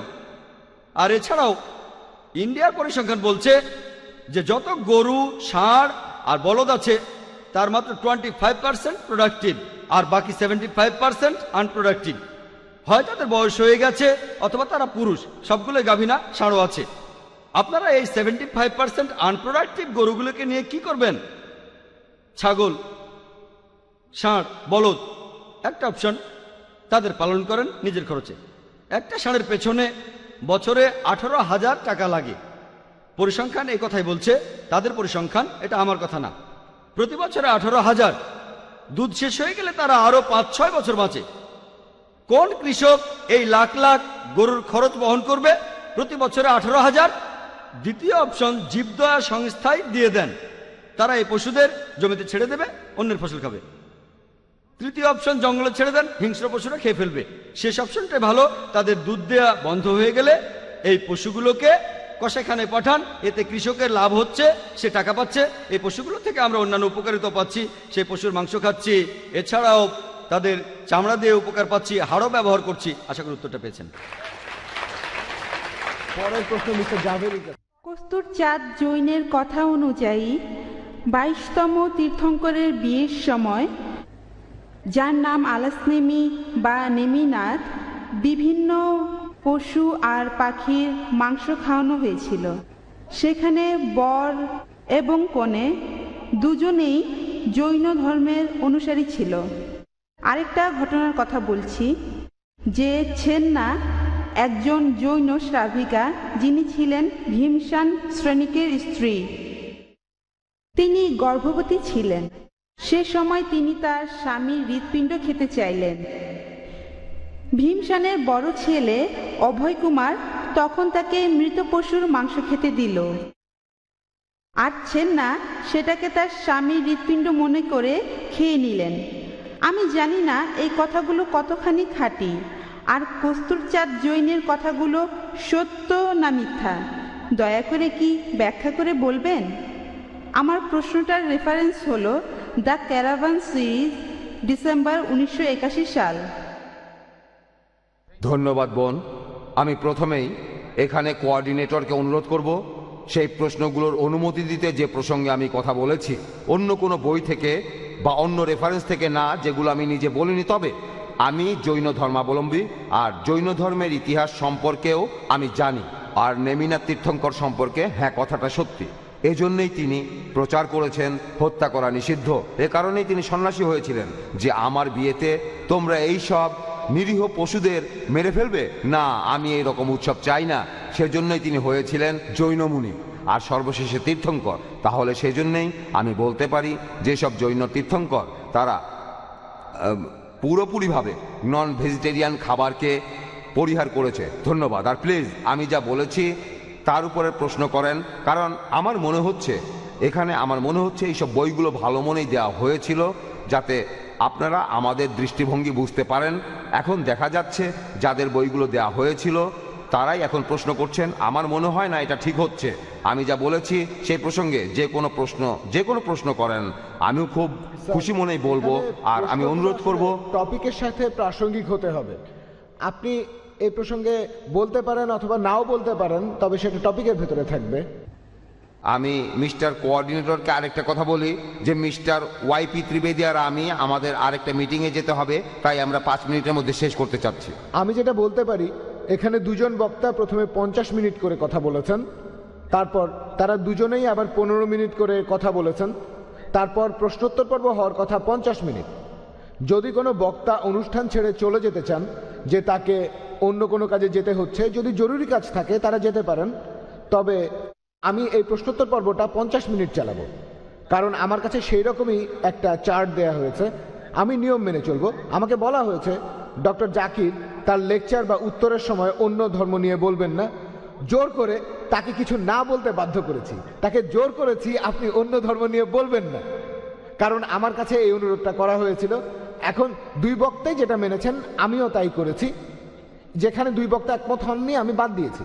আর এছাড়াও ইন্ডিয়ার পরিসংখ্যান বলছে যে যত গরু, ষাঁড় আর বলদ আছে, তার মাত্র 25% প্রোডাক্টিভ, আর বাকি 75% আনপ্রোডাক্টিভ। হয় তাদের বয়স হয়ে গেছে, অথবা তারা পুরুষ। সবগুলোই গাভীনা, ষাঁড়ও আছে। আপনারা এই 75% আনপ্রোডাক্টিভ গরুগুলোকে নিয়ে কি করবেন? ছাগল, ষাঁড়, বলদ একটা অপশন, তাদের পালন করেন নিজের খরচে। একটা ষাঁড়ের পেছনে বছরে 18,000 টাকা লাগে। পরিসংখ্যান এই কথাই বলছে, তাদের পরিসংখ্যান, এটা আমার কথা না। প্রতি বছরে 18,000। দুধ শেষ হয়ে গেলে তারা আরো 5-6 বছর বাঁচে। কোন কৃষক এই লাখ লাখ গরুর খরচ বহন করবে? প্রতি বছরে 18,000। দ্বিতীয় অপশন, জীবদয়া সংস্থায় দিয়ে দেন, তারা এই পশুদের জমিতে ছেড়ে দেবে, অন্যের ফসল খাবে। তৃতীয় অপশন, জঙ্গলে ছেড়ে দেন, হিংস্র পশুরা খেয়ে ফেলবে। শেষ অপশনটাই ভালো, তাদের দুধ দেয়া বন্ধ হয়ে গেলে এই পশুগুলোকে কসাইখানায় পাঠান, এতে কৃষকের লাভ হচ্ছে, সে টাকা পাচ্ছে। এই পশুগুলো থেকে আমরা অন্যান্য উপকারিতা পাচ্ছি, সেই পশুর মাংস খাচ্ছি, এছাড়াও তাদের চামড়া দিয়ে উপকার পাচ্ছি, হাড়ও ব্যবহার করছি। আশা করি উত্তরটা পেয়েছেন। পরের প্রশ্ন মিস্টার জাভেরি। কস্তুর চাঁদ জৈনের কথা অনুযায়ী 22তম তীর্থঙ্করের বিয়ের সময়, যার নাম আলাসনেমি বা নেমিনাথ, বিভিন্ন পশু আর পাখির মাংস খাওয়ানো হয়েছিল। সেখানে বর এবং কনে দুজনেই জৈন ধর্মের অনুসারী ছিল। আরেকটা ঘটনার কথা বলছি, যে ছেন্না একজন জৈন শ্রাবিকা, যিনি ছিলেন ভীমসান শ্রেণিকের স্ত্রী। তিনি গর্ভবতী ছিলেন। সে সময় তিনি তার স্বামীর হৃৎপিণ্ড খেতে চাইলেন, ভীমসেনের বড় ছেলে অভয় কুমার তখন তাকে মৃত পশুর মাংস খেতে দিল আর ছেন্না সেটাকে তার স্বামীর হৃৎপিণ্ড মনে করে খেয়ে নিলেন। আমি জানি না এই কথাগুলো কতখানি খাঁটি, আর কস্তুরচাঁদ জৈনের কথাগুলো সত্য না মিথ্যা, দয়া করে কি ব্যাখ্যা করে বলবেন? আমার প্রশ্নটার রেফারেন্স হলো দ্য ক্যারাভান সিরিজ, ডিসেম্বর 1981 সাল। ধন্যবাদ বোন। আমি প্রথমেই এখানে কোঅর্ডিনেটরকে অনুরোধ করব সেই প্রশ্নগুলোর অনুমতি দিতে যে প্রসঙ্গে আমি কথা বলেছি, অন্য কোনো বই থেকে বা অন্য রেফারেন্স থেকে না, যেগুলো আমি নিজে বলিনি। তবে আমি জৈন ধর্মাবলম্বী, আর জৈন ধর্মের ইতিহাস সম্পর্কেও আমি জানি। আর নেমিনাথ তীর্থঙ্কর সম্পর্কে হ্যাঁ, কথাটা সত্যি। এজন্যই তিনি প্রচার করেছেন হত্যা করা নিষিদ্ধ। এ কারণেই তিনি সন্ন্যাসী হয়েছিলেন, যে আমার বিয়েতে তোমরা এই সব নিরীহ পশুদের মেরে ফেলবে না, আমি এই রকম উৎসব চাই না। সেজন্যই তিনি হয়েছিলেন জৈন মুনি আর সর্বশেষে তীর্থঙ্কর। তাহলে সেজন্যই আমি বলতে পারি যেসব জৈন তীর্থঙ্কর তারা পুরোপুরিভাবে নন ভেজিটেরিয়ান খাবারকে পরিহার করেছে। ধন্যবাদ। আর প্লিজ আমি যা বলেছি তার উপরে প্রশ্ন করেন, কারণ আমার মনে হচ্ছে এইসব বইগুলো ভালো মনেই দেওয়া হয়েছিল, যাতে আপনারা আমাদের দৃষ্টিভঙ্গি বুঝতে পারেন। এখন দেখা যাচ্ছে যাদের বইগুলো দেওয়া হয়েছিল তারাই এখন প্রশ্ন করছেন। আমার মনে হয় না এটা ঠিক হচ্ছে। আমি যা বলেছি সেই প্রসঙ্গে যে কোনো প্রশ্ন করেন, আমিও খুব খুশি মনেই বলবো। আর আমি অনুরোধ করব টপিকের সাথে প্রাসঙ্গিক হতে হবে। আপনি এই প্রসঙ্গে বলতে পারেন অথবা নাও বলতে পারেন, তবে সেটা টপিকের ভেতরে থাকবে। আমি মিস্টার কোঅর্ডিনেটরকে আরেকটা কথা বলি যে মিস্টার ওয়াইপি ত্রিবেদী আর আমি আমাদের আরেকটা মিটিংয়ে যেতে হবে, তাই আমরা 5 মিনিটের মধ্যে শেষ করতে চাচ্ছি। আমি যেটা বলতে পারি, এখানে দুজন বক্তা প্রথমে 50 মিনিট করে কথা বলেছেন, তারপর তারা দুজনেই আবার 15 মিনিট করে কথা বলেছেন, তারপর প্রশ্নোত্তর পর্ব হওয়ার কথা 50 মিনিট। যদি কোনো বক্তা অনুষ্ঠান ছেড়ে চলে যেতে চান, যে তাকে অন্য কোনো কাজে যেতে হচ্ছে, যদি জরুরি কাজ থাকে তারা যেতে পারেন। তবে আমি এই প্রশ্নোত্তর পর্বটা 50 মিনিট চালাবো, কারণ আমার কাছে সেই রকমই একটা চার্ট দেয়া হয়েছে। আমি নিয়ম মেনে চলবো। আমাকে বলা হয়েছে ডক্টর জাকির তার লেকচার বা উত্তরের সময় অন্য ধর্ম নিয়ে বলবেন না। জোর করে তাকে কিছু না বলতে বাধ্য করেছি, তাকে জোর করেছি আপনি অন্য ধর্ম নিয়ে বলবেন না, কারণ আমার কাছে এই অনুরোধটা করা হয়েছিল। এখন দুই বক্তাই যেটা মেনেছেন, আমিও তাই করেছি। যেখানে দুই বক্তা একমত হননি আমি বাদ দিয়েছি।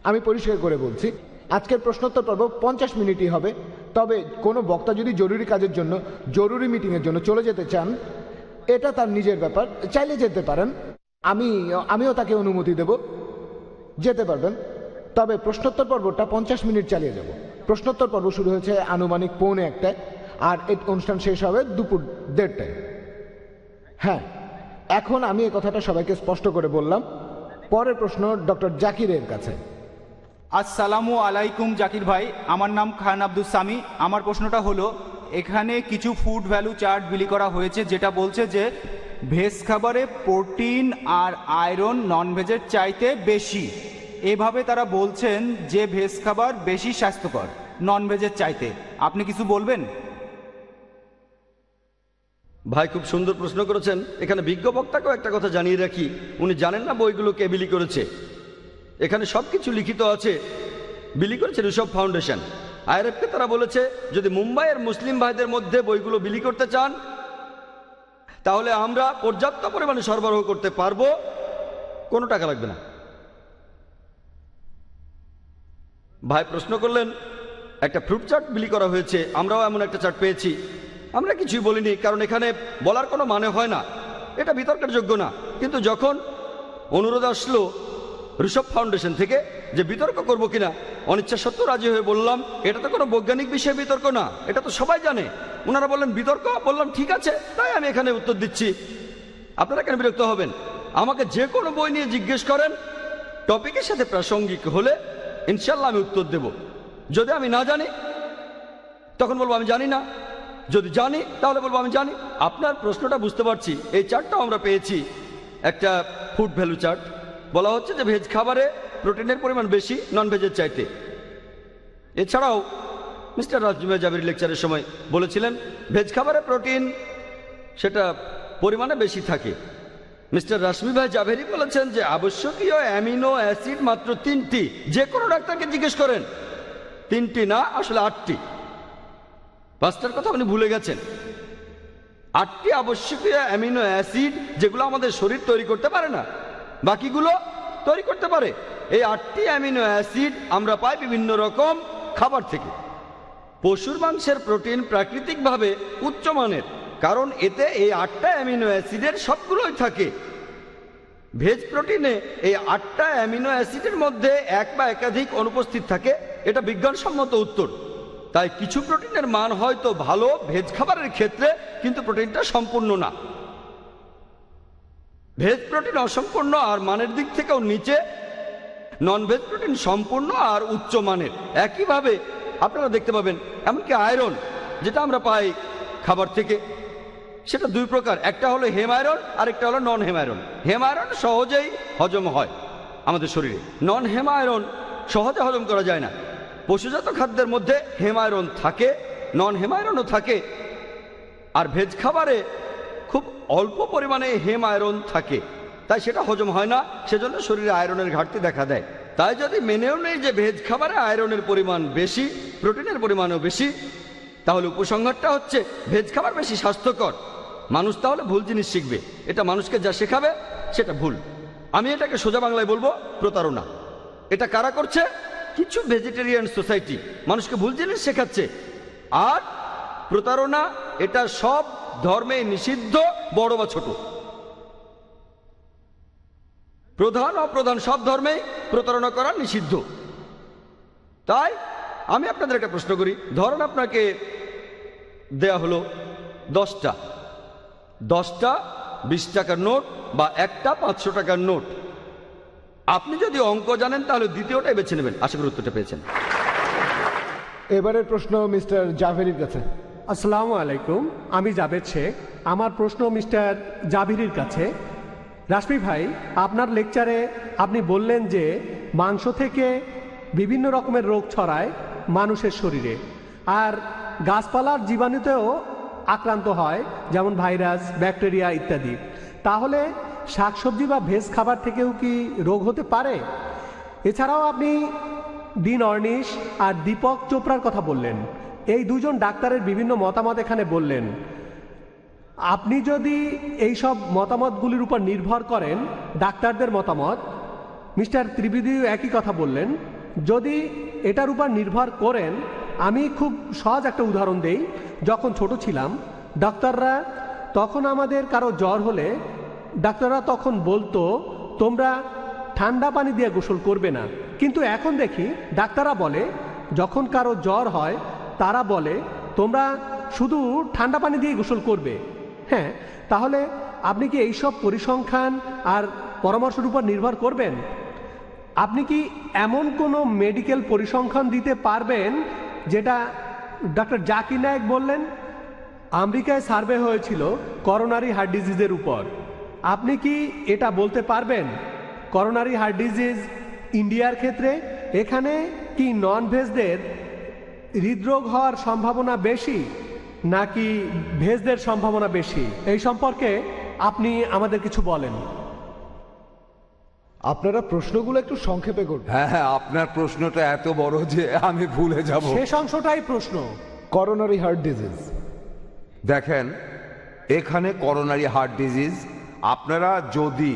আমি পরিষ্কার করে বলছি, আজকের প্রশ্নোত্তর পর্ব 50 মিনিটই হবে। তবে কোনো বক্তা যদি জরুরি কাজের জন্য, জরুরি মিটিংয়ের জন্য চলে যেতে চান, এটা তার নিজের ব্যাপার, চাইলে যেতে পারেন। আমিও তাকে অনুমতি দেব, যেতে পারবেন। তবে প্রশ্নোত্তর পর্বটা 50 মিনিট চালিয়ে যাব। প্রশ্নোত্তর পর্ব শুরু হয়েছে আনুমানিক 1:45, আর এই অনুষ্ঠান শেষ হবে দুপুর 1:30টায়। হ্যাঁ, এখন আমি এই কথাটা সবাইকে স্পষ্ট করে বললাম। পরের প্রশ্ন ডক্টর জাকিরের কাছে। আসসালামু আলাইকুম জাকির ভাই, আমার নাম খান আব্দুস সামি। আমার প্রশ্নটা হলো, এখানে কিছু ফুড ভ্যালু চার্ট বিলি করা হয়েছে, যেটা বলছে যে ভেজ খাবারে প্রোটিন আর আয়রন নন ভেজের চাইতে বেশি। এভাবে তারা বলছেন যে ভেজ খাবার বেশি স্বাস্থ্যকর নন ভেজের চাইতে। আপনি কিছু বলবেন? ভাই খুব সুন্দর প্রশ্ন করেছেন। এখানে বিজ্ঞ বক্তাকেও একটা কথা জানিয়ে রাখি, উনি জানেন না বইগুলো কে বিলি করেছে। এখানে সব কিছু লিখিত আছে। বিলি করেছে ঋষভ ফাউন্ডেশন। আইআরএফকে তারা বলেছে যদি মুম্বাইয়ের মুসলিম ভাইদের মধ্যে বইগুলো বিলি করতে চান, তাহলে আমরা পর্যাপ্ত পরিমাণে সরবরাহ করতে পারবো, কোনো টাকা লাগবে না। ভাই প্রশ্ন করলেন একটা ফ্রুট চার্ট বিলি করা হয়েছে, আমরাও এমন একটা চার্ট পেয়েছি। আমরা কিছুই বলিনি, কারণ এখানে বলার কোনো মানে হয় না, এটা বিতর্কের যোগ্য না। কিন্তু যখন অনুরোধ আসলো ঋষভ ফাউন্ডেশন থেকে যে বিতর্ক করব কিনা, অনিচ্ছা সত্ত্বেও রাজি হয়ে বললাম এটা তো কোনো বৈজ্ঞানিক বিষয়ে বিতর্ক না, এটা তো সবাই জানে। ওনারা বললেন বিতর্ক, বললাম ঠিক আছে, তাই আমি এখানে উত্তর দিচ্ছি। আপনারা কেন বিরক্ত হবেন? আমাকে যে কোনো বই নিয়ে জিজ্ঞেস করেন, টপিকের সাথে প্রাসঙ্গিক হলে ইনশাল্লাহ আমি উত্তর দেব। যদি আমি না জানি তখন বলবো আমি জানি না, যদি জানি তাহলে বলবো আমি জানি। আপনার প্রশ্নটা বুঝতে পারছি। এই চার্টটাও আমরা পেয়েছি, একটা ফুড ভ্যালু চার্ট। বলা হচ্ছে যে ভেজ খাবারে প্রোটিনের পরিমাণ বেশি নন ভেজের চাইতে। এছাড়াও মিস্টার রাজজুমে জাবির লেকচারের সময় বলেছিলেন ভেজ খাবারে প্রোটিন সেটা পরিমাণে বেশি থাকে, মিস্টার রাশমি ভাই জাভেরি বলেছেন যে আবশ্যকীয় অ্যামিনো অ্যাসিড মাত্র 3টি। যে কোনো ডাক্তারকে জিজ্ঞেস করেন, 3টি না, আসলে 8টি। 5টার কথা আপনি ভুলে গেছেন। 8টি আবশ্যকীয় অ্যামিনো অ্যাসিড যেগুলো আমাদের শরীর তৈরি করতে পারে না, বাকিগুলো তৈরি করতে পারে। এই 8টি অ্যামিনো অ্যাসিড আমরা পাই বিভিন্ন রকম খাবার থেকে। পশুর মাংসের প্রোটিন প্রাকৃতিকভাবে উচ্চমানের, কারণ এতে এই 8টা অ্যামিনো অ্যাসিডের সবগুলোই থাকে। ভেজ প্রোটিনে এই 8টা অ্যামিনো অ্যাসিডের মধ্যে এক বা একাধিক অনুপস্থিত থাকে, এটা বিজ্ঞানসম্মত উত্তর। তাই কিছু প্রোটিনের মান হয়তো ভালো ভেজ খাবারের ক্ষেত্রে, কিন্তু প্রোটিনটা সম্পূর্ণ না। ভেজ প্রোটিন অসম্পূর্ণ আর মানের দিক থেকেও নিচে, নন ভেজ প্রোটিন সম্পূর্ণ আর উচ্চ মানের। একইভাবে আপনারা দেখতে পাবেন এমনকি আয়রন যেটা আমরা পাই খাবার থেকে, সেটা 2 প্রকার। একটা হলো হেম আয়রন, আরেকটা হলো নন হেম আয়রন। হেম আয়রন সহজেই হজম হয় আমাদের শরীরে, নন হেম আয়রন সহজে হজম করা যায় না। পশুজাত খাদ্যের মধ্যে হেম আয়রন থাকে, নন হেম আয়রনও থাকে, আর ভেজ খাবারে খুব অল্প পরিমাণে হেম আয়রন থাকে, তাই সেটা হজম হয় না, সেজন্য শরীরে আয়রনের ঘাটতি দেখা দেয়। তাই যদি মেনেও নেই যে ভেজ খাবারে আয়রনের পরিমাণ বেশি, প্রোটিনের পরিমাণও বেশি, তাহলে উপসংহারটা হচ্ছে ভেজ খাবার বেশি স্বাস্থ্যকর। মানুষ তাহলে ভুল জিনিস শিখবে। এটা মানুষকে যা শেখাবে সেটা ভুল। আমি এটাকে সোজা বাংলায় বলবো প্রতারণা। এটা কারা করছে? কিছু ভেজিটেরিয়ান সোসাইটি মানুষকে ভুল জিনিস শেখাচ্ছে। আর প্রতারণা এটা সব ধর্মে নিষিদ্ধ, বড় বা ছোট, প্রধান অপ্রধান সব ধর্মেই প্রতারণা করা নিষিদ্ধ। তাই আমি আপনাদের একটা প্রশ্ন করি। ধরেন আপনাকে দেয়া হলো 10টা 20 টাকার নোট বা একটা 500 টাকার নোট। আপনি যদি অঙ্ক জানেন তাহলে দ্বিতীয়টাই বেছে নেবেন। আশা করি উত্তরটা পেয়েছেন। এবারের প্রশ্ন মিস্টার জাভেরির কাছে। আসসালামু আলাইকুম, আমি জাভেদ শেখ। আমার প্রশ্ন মিস্টার জাভিরির কাছে। রাশমি ভাই, আপনার লেকচারে আপনি বললেন যে মাংস থেকে বিভিন্ন রকমের রোগ ছড়ায় মানুষের শরীরে, আর গাছপালার জীবাণুতেও আক্রান্ত হয়, যেমন ভাইরাস, ব্যাকটেরিয়া ইত্যাদি। তাহলে শাকসবজি বা ভেজ খাবার থেকেও কি রোগ হতে পারে? এছাড়াও আপনি ডিন অর্নিশ আর দীপক চোপড়ার কথা বললেন। এই দুজন ডাক্তারের বিভিন্ন মতামত এখানে বললেন। আপনি যদি এই সব মতামতগুলির উপর নির্ভর করেন, ডাক্তারদের মতামত, মিস্টার ত্রিবেদীও একই কথা বললেন। যদি এটার উপর নির্ভর করেন, আমি খুব সহজ একটা উদাহরণ দেই। যখন ছোট ছিলাম, ডাক্তাররা তখন আমাদের কারো জ্বর হলে ডাক্তাররা তখন বলতো তোমরা ঠান্ডা পানি দিয়ে গোসল করবে না। কিন্তু এখন দেখি ডাক্তাররা বলে যখন কারো জ্বর হয় তারা বলে তোমরা শুধু ঠান্ডা পানি দিয়ে গোসল করবে। হ্যাঁ, তাহলে আপনি কি এইসব পরিসংখ্যান আর পরামর্শের উপর নির্ভর করবেন? আপনি কি এমন কোনো মেডিকেল পরিসংখ্যান দিতে পারবেন যেটা ডক্টর জাকির নায়েক বললেন? আমেরিকায় সার্ভে হয়েছিল করোনারি হার্ট ডিজিজের উপর। আপনি কি এটা বলতে পারবেন করোনারি হার্ট ডিজিজ ইন্ডিয়ার ক্ষেত্রে এখানে কি নন ভেজদের হৃদরোগ হওয়ার সম্ভাবনা বেশি নাকি ভেজদের সম্ভাবনা বেশি? এই সম্পর্কে আপনি আমাদের কিছু বলেন। আপনারা প্রশ্নগুলো একটু সংক্ষেপে করবেন। হ্যাঁ, আপনার প্রশ্নটা এত বড় যে আমি ভুলে যাব। শেষ অংশটাই প্রশ্ন। Coronary heart disease. দেখেন, এখানে করোনারি হার্ট ডিজিজ, আপনারা যদি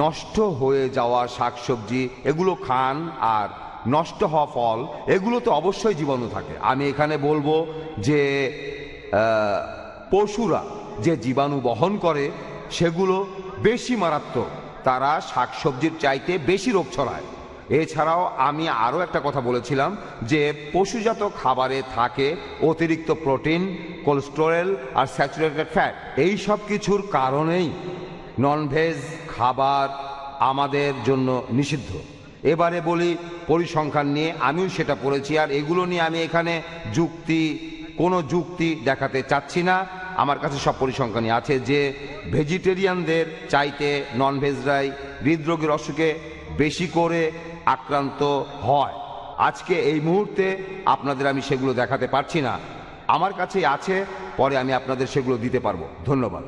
নষ্ট হয়ে যাওয়া শাকসবজি এগুলো খান আর নষ্ট হওয়া ফল, এগুলো তো অবশ্যই জীবাণু থাকে। আমি এখানে বলবো যে পশুরা যে জীবাণু বহন করে সেগুলো বেশি মারাত্মক, তারা শাকসবজির চাইতে বেশি রোগ ছড়ায়। এছাড়াও আমি আরও একটা কথা বলেছিলাম যে পশুজাত খাবারে থাকে অতিরিক্ত প্রোটিন, কোলেস্টেরল আর স্যাচুরেটেড ফ্যাট। এই সব কিছুর কারণেই ননভেজ খাবার আমাদের জন্য নিষিদ্ধ। এবারে বলি পরিসংখ্যান নিয়ে, আমিও সেটা পড়েছি, আর এগুলো নিয়ে আমি এখানে কোনো যুক্তি দেখাতে চাচ্ছি না। আমার কাছে সব পরিসংখ্যানই আছে যে ভেজিটেরিয়ানদের চাইতে ননভেজরাই হৃদরোগের অসুখে বেশি করে আক্রান্ত হয়। আজকে এই মুহূর্তে আপনাদের আমি সেগুলো দেখাতে পারছি না, আমার কাছে আছে, পরে আমি আপনাদের সেগুলো দিতে পারবো। ধন্যবাদ।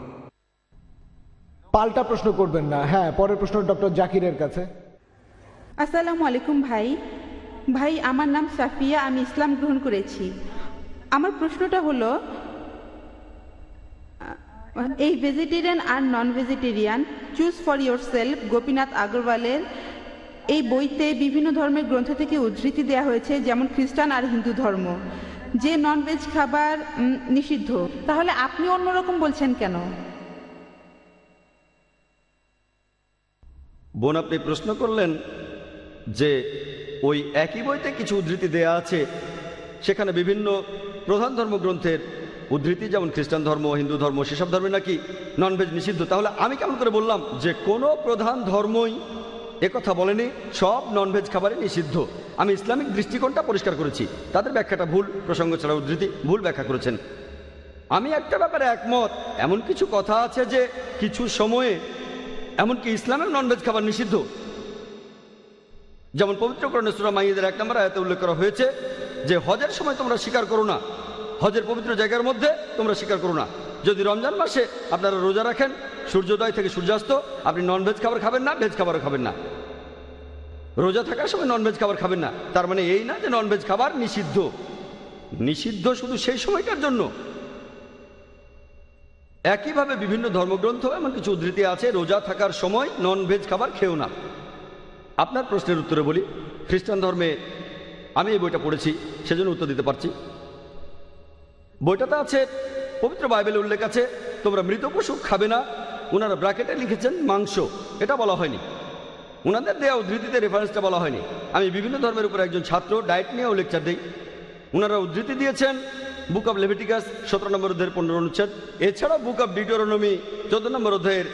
পাল্টা প্রশ্ন করবেন না। হ্যাঁ, পরের প্রশ্ন ডক্টর জাকিরের কাছে। আসসালামু আলাইকুম ভাই। ভাই, আমার নাম সাফিয়া, আমি ইসলাম গ্রহণ করেছি। আমার প্রশ্নটা হলো, এই ভেজিটেরিয়ান আর non vegetarian choose for your self Gopinath আগরওয়ালের এই বইতে বিভিন্ন ধর্মের গ্রন্থ থেকে উদ্ধৃতি দেওয়া হয়েছে, যেমন খ্রিস্টান আর হিন্দু ধর্ম, যে নন ভেজ খাবার নিষিদ্ধ। তাহলে আপনি অন্যরকম বলছেন কেন? বোন, আপনি প্রশ্ন করলেন যে ওই একই বইতে কিছু উদ্ধৃতি দেয়া আছে, সেখানে বিভিন্ন প্রধান ধর্মগ্রন্থের উদ্ধৃতি, যেমন খ্রিস্টান ধর্ম, হিন্দু ধর্ম, সেসব ধর্মে নাকি ননভেজ নিষিদ্ধ। তাহলে আমি কেমন করে বললাম যে কোনো প্রধান ধর্মই একথা বলেনি সব ননভেজ খাবারই নিষিদ্ধ? আমি ইসলামিক দৃষ্টিকোণটা পরিষ্কার করেছি, তাদের ব্যাখ্যাটা ভুল, প্রসঙ্গ ছাড়া উদ্ধৃতি ভুল ব্যাখ্যা করেছেন। আমি একটা ব্যাপারে একমত, এমন কিছু কথা আছে যে কিছু সময়ে এমনকি ইসলামেও ননভেজ খাবার নিষিদ্ধ। যেমন পবিত্র কোরআনে সূরা মাইদার 1 নম্বর আয়াতে উল্লেখ করা হয়েছে যে হজের সময় তোমরা শিকার করো না, হজের পবিত্র জায়গার মধ্যে তোমরা শিকার করো না। যদি রমজান মাসে আপনারা রোজা রাখেন, সূর্যোদয় থেকে সূর্যাস্ত, আপনি ননভেজ খাবার খাবেন না, ভেজ খাবারও খাবেন না। রোজা থাকার সময় ননভেজ খাবার খাবেন না, তার মানে এই না যে ননভেজ খাবার নিষিদ্ধ। নিষিদ্ধ শুধু সেই সময়টার জন্য। একইভাবে বিভিন্ন ধর্মগ্রন্থ এমন কিছু উদ্ধৃতি আছে, রোজা থাকার সময় ননভেজ খাবার খেও না। আপনার প্রশ্নের উত্তরে বলি, খ্রিস্টান ধর্মে আমি এই বইটা পড়েছি, সেজন্য উত্তর দিতে পারছি। বইটাতে আছে, পবিত্র বাইবেলে উল্লেখ আছে তোমরা মৃত পশু খাবে না। ওনারা ব্র্যাকেটে লিখেছেন মাংস, এটা বলা হয়নি। ওনাদের দেয়া উদ্ধৃতিতে রেফারেন্সটা বলা হয়নি। আমি বিভিন্ন ধর্মের উপর একজন ছাত্র, ডায়েট নিয়েও লেকচার দিই। ওনারা উদ্ধৃতি দিয়েছেন বুক অব লেভিটিকাস 17 নম্বর অধ্যায়ের 15 অনুচ্ছেদ, এছাড়াও বুক অব ডিউটেরোনমি 14 নম্বর অধ্যায়ের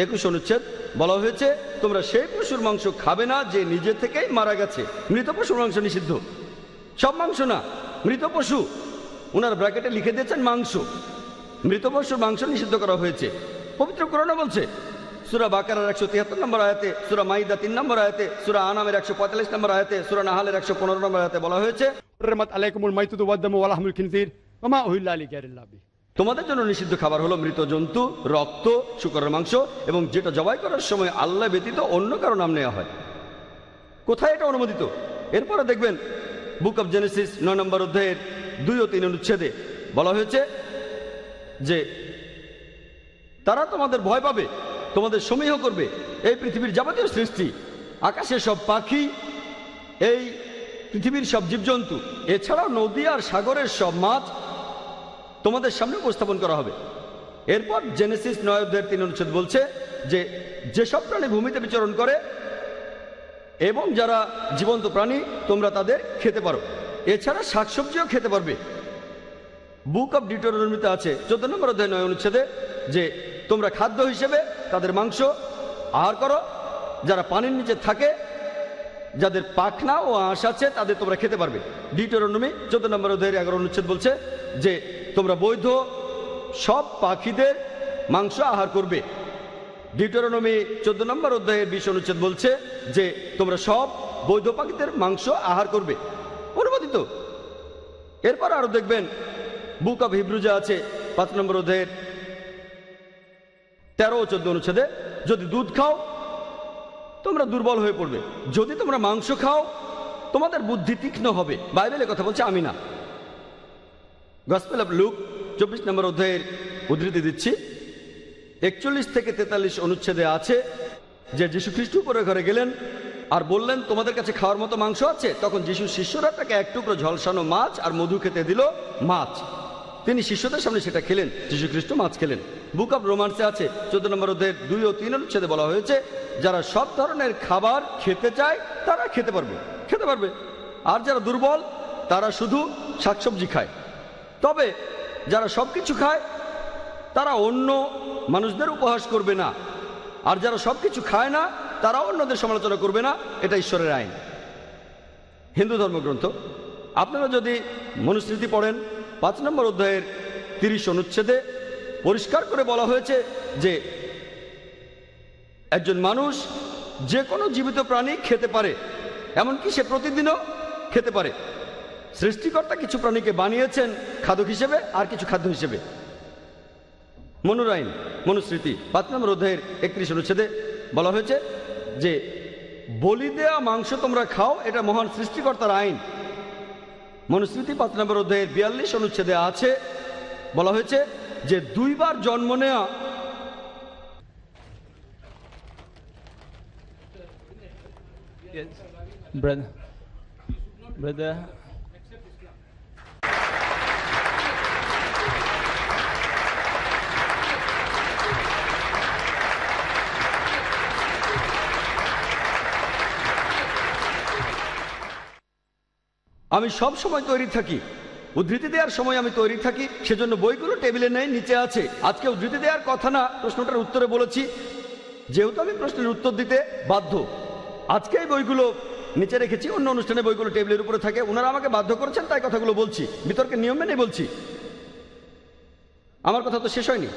21 অনুচ্ছেদ। বলা হয়েছে তোমরা সেই পশুর মাংস খাবে না যে নিজে থেকেই মারা গেছে। মৃত পশুর মাংস নিষিদ্ধ, সব মাংস না, মৃত পশু। ওনার ব্র্যাকেটে লিখে দিয়েছেন মাংস, মৃত পশুর মাংস নিষিদ্ধ করা হয়েছে। পবিত্র কোরআনে বলছে সূরা বাকারার 173 নম্বর আয়াতে, সূরা মাইদা 3 নম্বর আয়াতে, সূরা আনামের 145 নম্বর আয়াতে, সূরা নাহালের 115 নম্বর আয়াতে বলা হয়েছে তোমাদের জন্য নিষিদ্ধ খাবার হলো মৃত জন্তু, রক্ত, শূকরের মাংস এবং যেটা জবাই করার সময় আল্লাহ ব্যতীত অন্য কারো নাম নেওয়া হয়। কোথায় এটা অনুমোদিত? এরপরে দেখবেন বুক অব জেনেসিস 9 নম্বর অধ্যায়ের 2 ও 3 অনুচ্ছেদে বলা হয়েছে যে তারা তোমাদের ভয় পাবে, তোমাদের সমীহ করবে। এই পৃথিবীর যাবতীয় সৃষ্টি, আকাশের সব পাখি, এই পৃথিবীর সব জীবজন্তু, এছাড়াও নদী আর সাগরের সব মাছ তোমাদের সামনে উপস্থাপন করা হবে। এরপর জেনেসিস 9 অধ্যায়ের 3 অনুচ্ছেদ বলছে যে যেসব প্রাণী ভূমিতে বিচরণ করে এবং যারা জীবন্ত প্রাণী তোমরা তাদের খেতে পারো, এছাড়া শাকসবজিও খেতে পারবে। বুক অব ডিউটেরোনমিতে আছে 14 নম্বর অধ্যায় 9 অনুচ্ছেদে যে তোমরা খাদ্য হিসেবে তাদের মাংস আহার করো। যারা পানির নিচে থাকে, যাদের পাখনা ও আঁশ আছে, তাদের তোমরা খেতে পারবে। ডিউটেরোনমি 14 নম্বর অধ্যায়ের 11 অনুচ্ছেদ বলছে যে তোমরা বৈধ সব পাখিদের মাংস আহার করবে। ডিউটেরোনমি 14 নম্বর অধ্যায়ের 20 অনুচ্ছেদ বলছে যে তোমরা সব বৈধ পাখিদের মাংস আহার করবে, অনুমোদিত। এরপর আরো দেখবেন বুক অব হিব্রুজে আছে 5 নম্বর অধ্যায়ের 13 ও 14 অনুচ্ছেদে যদি দুধ খাও তোমরা দুর্বল হয়ে পড়বে, যদি তোমরা মাংস খাও তোমাদের বুদ্ধি তীক্ষ্ণ হবে। বাইবেলের কথা বলছে, আমি না। গসপেল অফ লুক 24 নম্বর অধ্যায়ের উদ্ধৃতি দিচ্ছি, 41 থেকে 43 অনুচ্ছেদে আছে যে যীশু খ্রিস্ট উপরে ঘরে গেলেন আর বললেন তোমাদের কাছে খাওয়ার মতো মাংস আছে। তখন যীশু শিষ্যরা তাকে এক টুকরো ঝলসানো মাছ আর মধু খেতে দিল। মাছ, তিনি শিষ্যদের সামনে সেটা খেলেন, যীশু খ্রিস্ট মাছ খেলেন। বুক অব রোমান্সে আছে 14 নম্বর অধ্যায়ের 2 ও 3 অনুচ্ছেদে বলা হয়েছে যারা সব ধরনের খাবার খেতে চায় তারা খেতে পারবে, আর যারা দুর্বল তারা শুধু শাকসবজি খায়। তবে যারা সব কিছু খায় তারা অন্য মানুষদের উপহাস করবে না, আর যারা সব কিছু খায় না তারা অন্যদের সমালোচনা করবে না। এটা ঈশ্বরের আইন। হিন্দু ধর্মগ্রন্থ আপনারা যদি মনুস্মৃতি পড়েন 5 নম্বর অধ্যায়ের 30 অনুচ্ছেদে পরিষ্কার করে বলা হয়েছে যে একজন মানুষ যে কোনো জীবিত প্রাণী খেতে পারে, এমনকি সে প্রতিদিনও খেতে পারে। সৃষ্টিকর্তা কিছু প্রাণীকে বানিয়েছেন খাদ্য হিসেবে আর কিছু খাদ্য হিসেবে। মনুরাইন মনুস্মৃতি 5 নম্বর অধ্যায়ের 31 অনুচ্ছেদে বলা হয়েছে যে বলি দেয়া মাংস তোমরা খাও, এটা মহান সৃষ্টিকর্তার আইন। মনুস্মৃতি 5 নম্বর অধ্যায়ের 42 অনুচ্ছেদে আছে, বলা হয়েছে যে 2 বার জন্ম নেওয়া Brother. আমি সব সময় তৈরি থাকি, উদ্ধৃতি দেওয়ার সময় আমি তৈরি থাকি, সেজন্য বইগুলো টেবিলে নেই, নিচে আছে। আজকে উদ্ধৃতি দেওয়ার কথা না, প্রশ্নটার উত্তরে বলেছি, যেহেতু আমি প্রশ্নের উত্তর দিতে বাধ্য, আজকে এই বইগুলো নিচে রেখেছি। অন্য অনুষ্ঠানে বইগুলো টেবিলের উপরে থাকে, ওনারা আমাকে বাধ্য করেছেন, তাই কথাগুলো বলছি, বিতর্কের নিয়ম মেনে বলছি। আমার কথা তো শেষ হয়নি,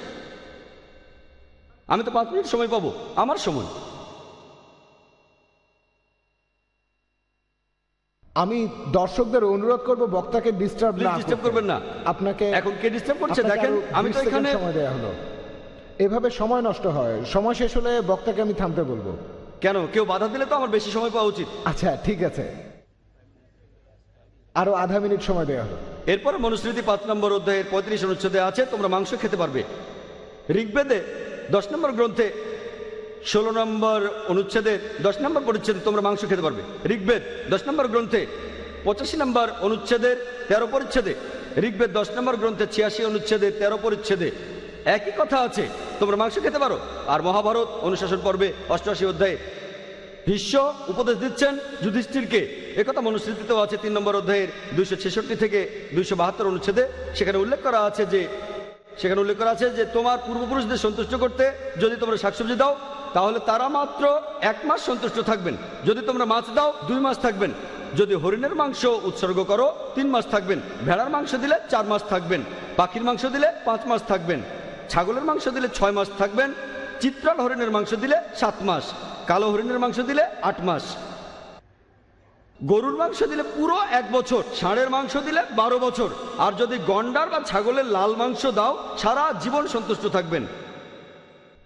আমি তো 5 মিনিট সময় পাবো, আমার সময়। আমি দর্শকদের অনুরোধ করব বক্তাকে ডিস্টার্ব না ডিস্টার্ব করবেন না। আপনাকে এখন কে ডিস্টার্ব করছে দেখেন, আমি তো এখানে সময় দেয়া হলো, এভাবে সময় নষ্ট হয়। সময় শেষ হলে বক্তাকে আমি থামতে বলবো। কেন, কেউ বাধা দিলে তো আমার বেশি সময় পাওয়া উচিত। আচ্ছা ঠিক আছে, আরো আধা মিনিট সময় দেওয়া হলো। এরপরে মনুস্মৃতি 5 নম্বর অধ্যায়ের 35 অনুচ্ছেদে আছে তোমরা মাংস খেতে পারবে। ঋগ্বেদে 10 নম্বর গ্রন্থে 16 নম্বর অনুচ্ছেদে 10 নম্বর পরিচ্ছেদে তোমরা মাংস খেতে পারবে। ঋগ্বেদ 10 নম্বর গ্রন্থে 85 নম্বর অনুচ্ছেদের 13 পরিচ্ছেদে, ঋগ্বেদ 10 নম্বর গ্রন্থে 86 অনুচ্ছেদে 13 পরিচ্ছেদে একই কথা আছে, তোমরা মাংস খেতে পারো। আর মহাভারত অনুশাসন পর্বে 88 অধ্যায়ে ভীষ্ম উপদেশ দিচ্ছেন যুধিষ্ঠিরকে, একথা মনুস্মৃতিতেও আছে 3 নম্বর অধ্যায়ের 266 থেকে 272 অনুচ্ছেদে। সেখানে উল্লেখ করা আছে যে তোমার পূর্বপুরুষদের সন্তুষ্ট করতে যদি তোমরা শাকসবজি দাও তাহলে তারা মাত্র 1 মাস সন্তুষ্ট থাকবেন। যদি তোমরা মাছ দাও 2 মাস থাকবেন। যদি হরিণের মাংস উৎসর্গ করো 3 মাস থাকবেন। ভেড়ার মাংস দিলে 4 মাস থাকবেন। পাখির মাংস দিলে 5 মাস থাকবেন। ছাগলের মাংস দিলে 6 মাস থাকবেন। চিত্রাল হরিণের মাংস দিলে 7 মাস। কালো হরিণের মাংস দিলে 8 মাস। গরুর মাংস দিলে পুরো 1 বছর। ষাঁড়ের মাংস দিলে 12 বছর। আর যদি গন্ডার বা ছাগলের লাল মাংস দাও সারা জীবন সন্তুষ্ট থাকবেন।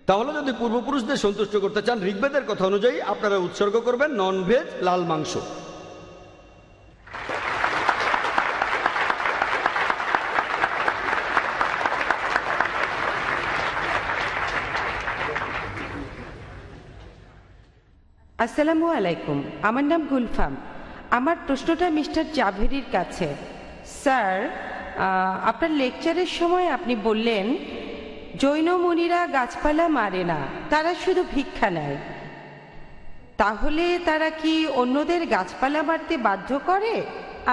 তাহলে যদি পূর্বপুরুষদের সন্তুষ্ট করতে চান ঋগ্বেদের কথা অনুযায়ী আপনারা উৎসর্গ করবেন ননভেজ লাল মাংস। আসসালামু আলাইকুম, আমার নাম গুলফাম। আমার প্রশ্নটা মিস্টার জাভেরির কাছে। স্যার, আপনার লেকচারের সময় আপনি বললেন জৈন মুনিরা গাছপালা মারে না, তারা শুধু ভিক্ষা নেয়। তাহলে তারা কি অন্যদের গাছপালা মারতে বাধ্য করে?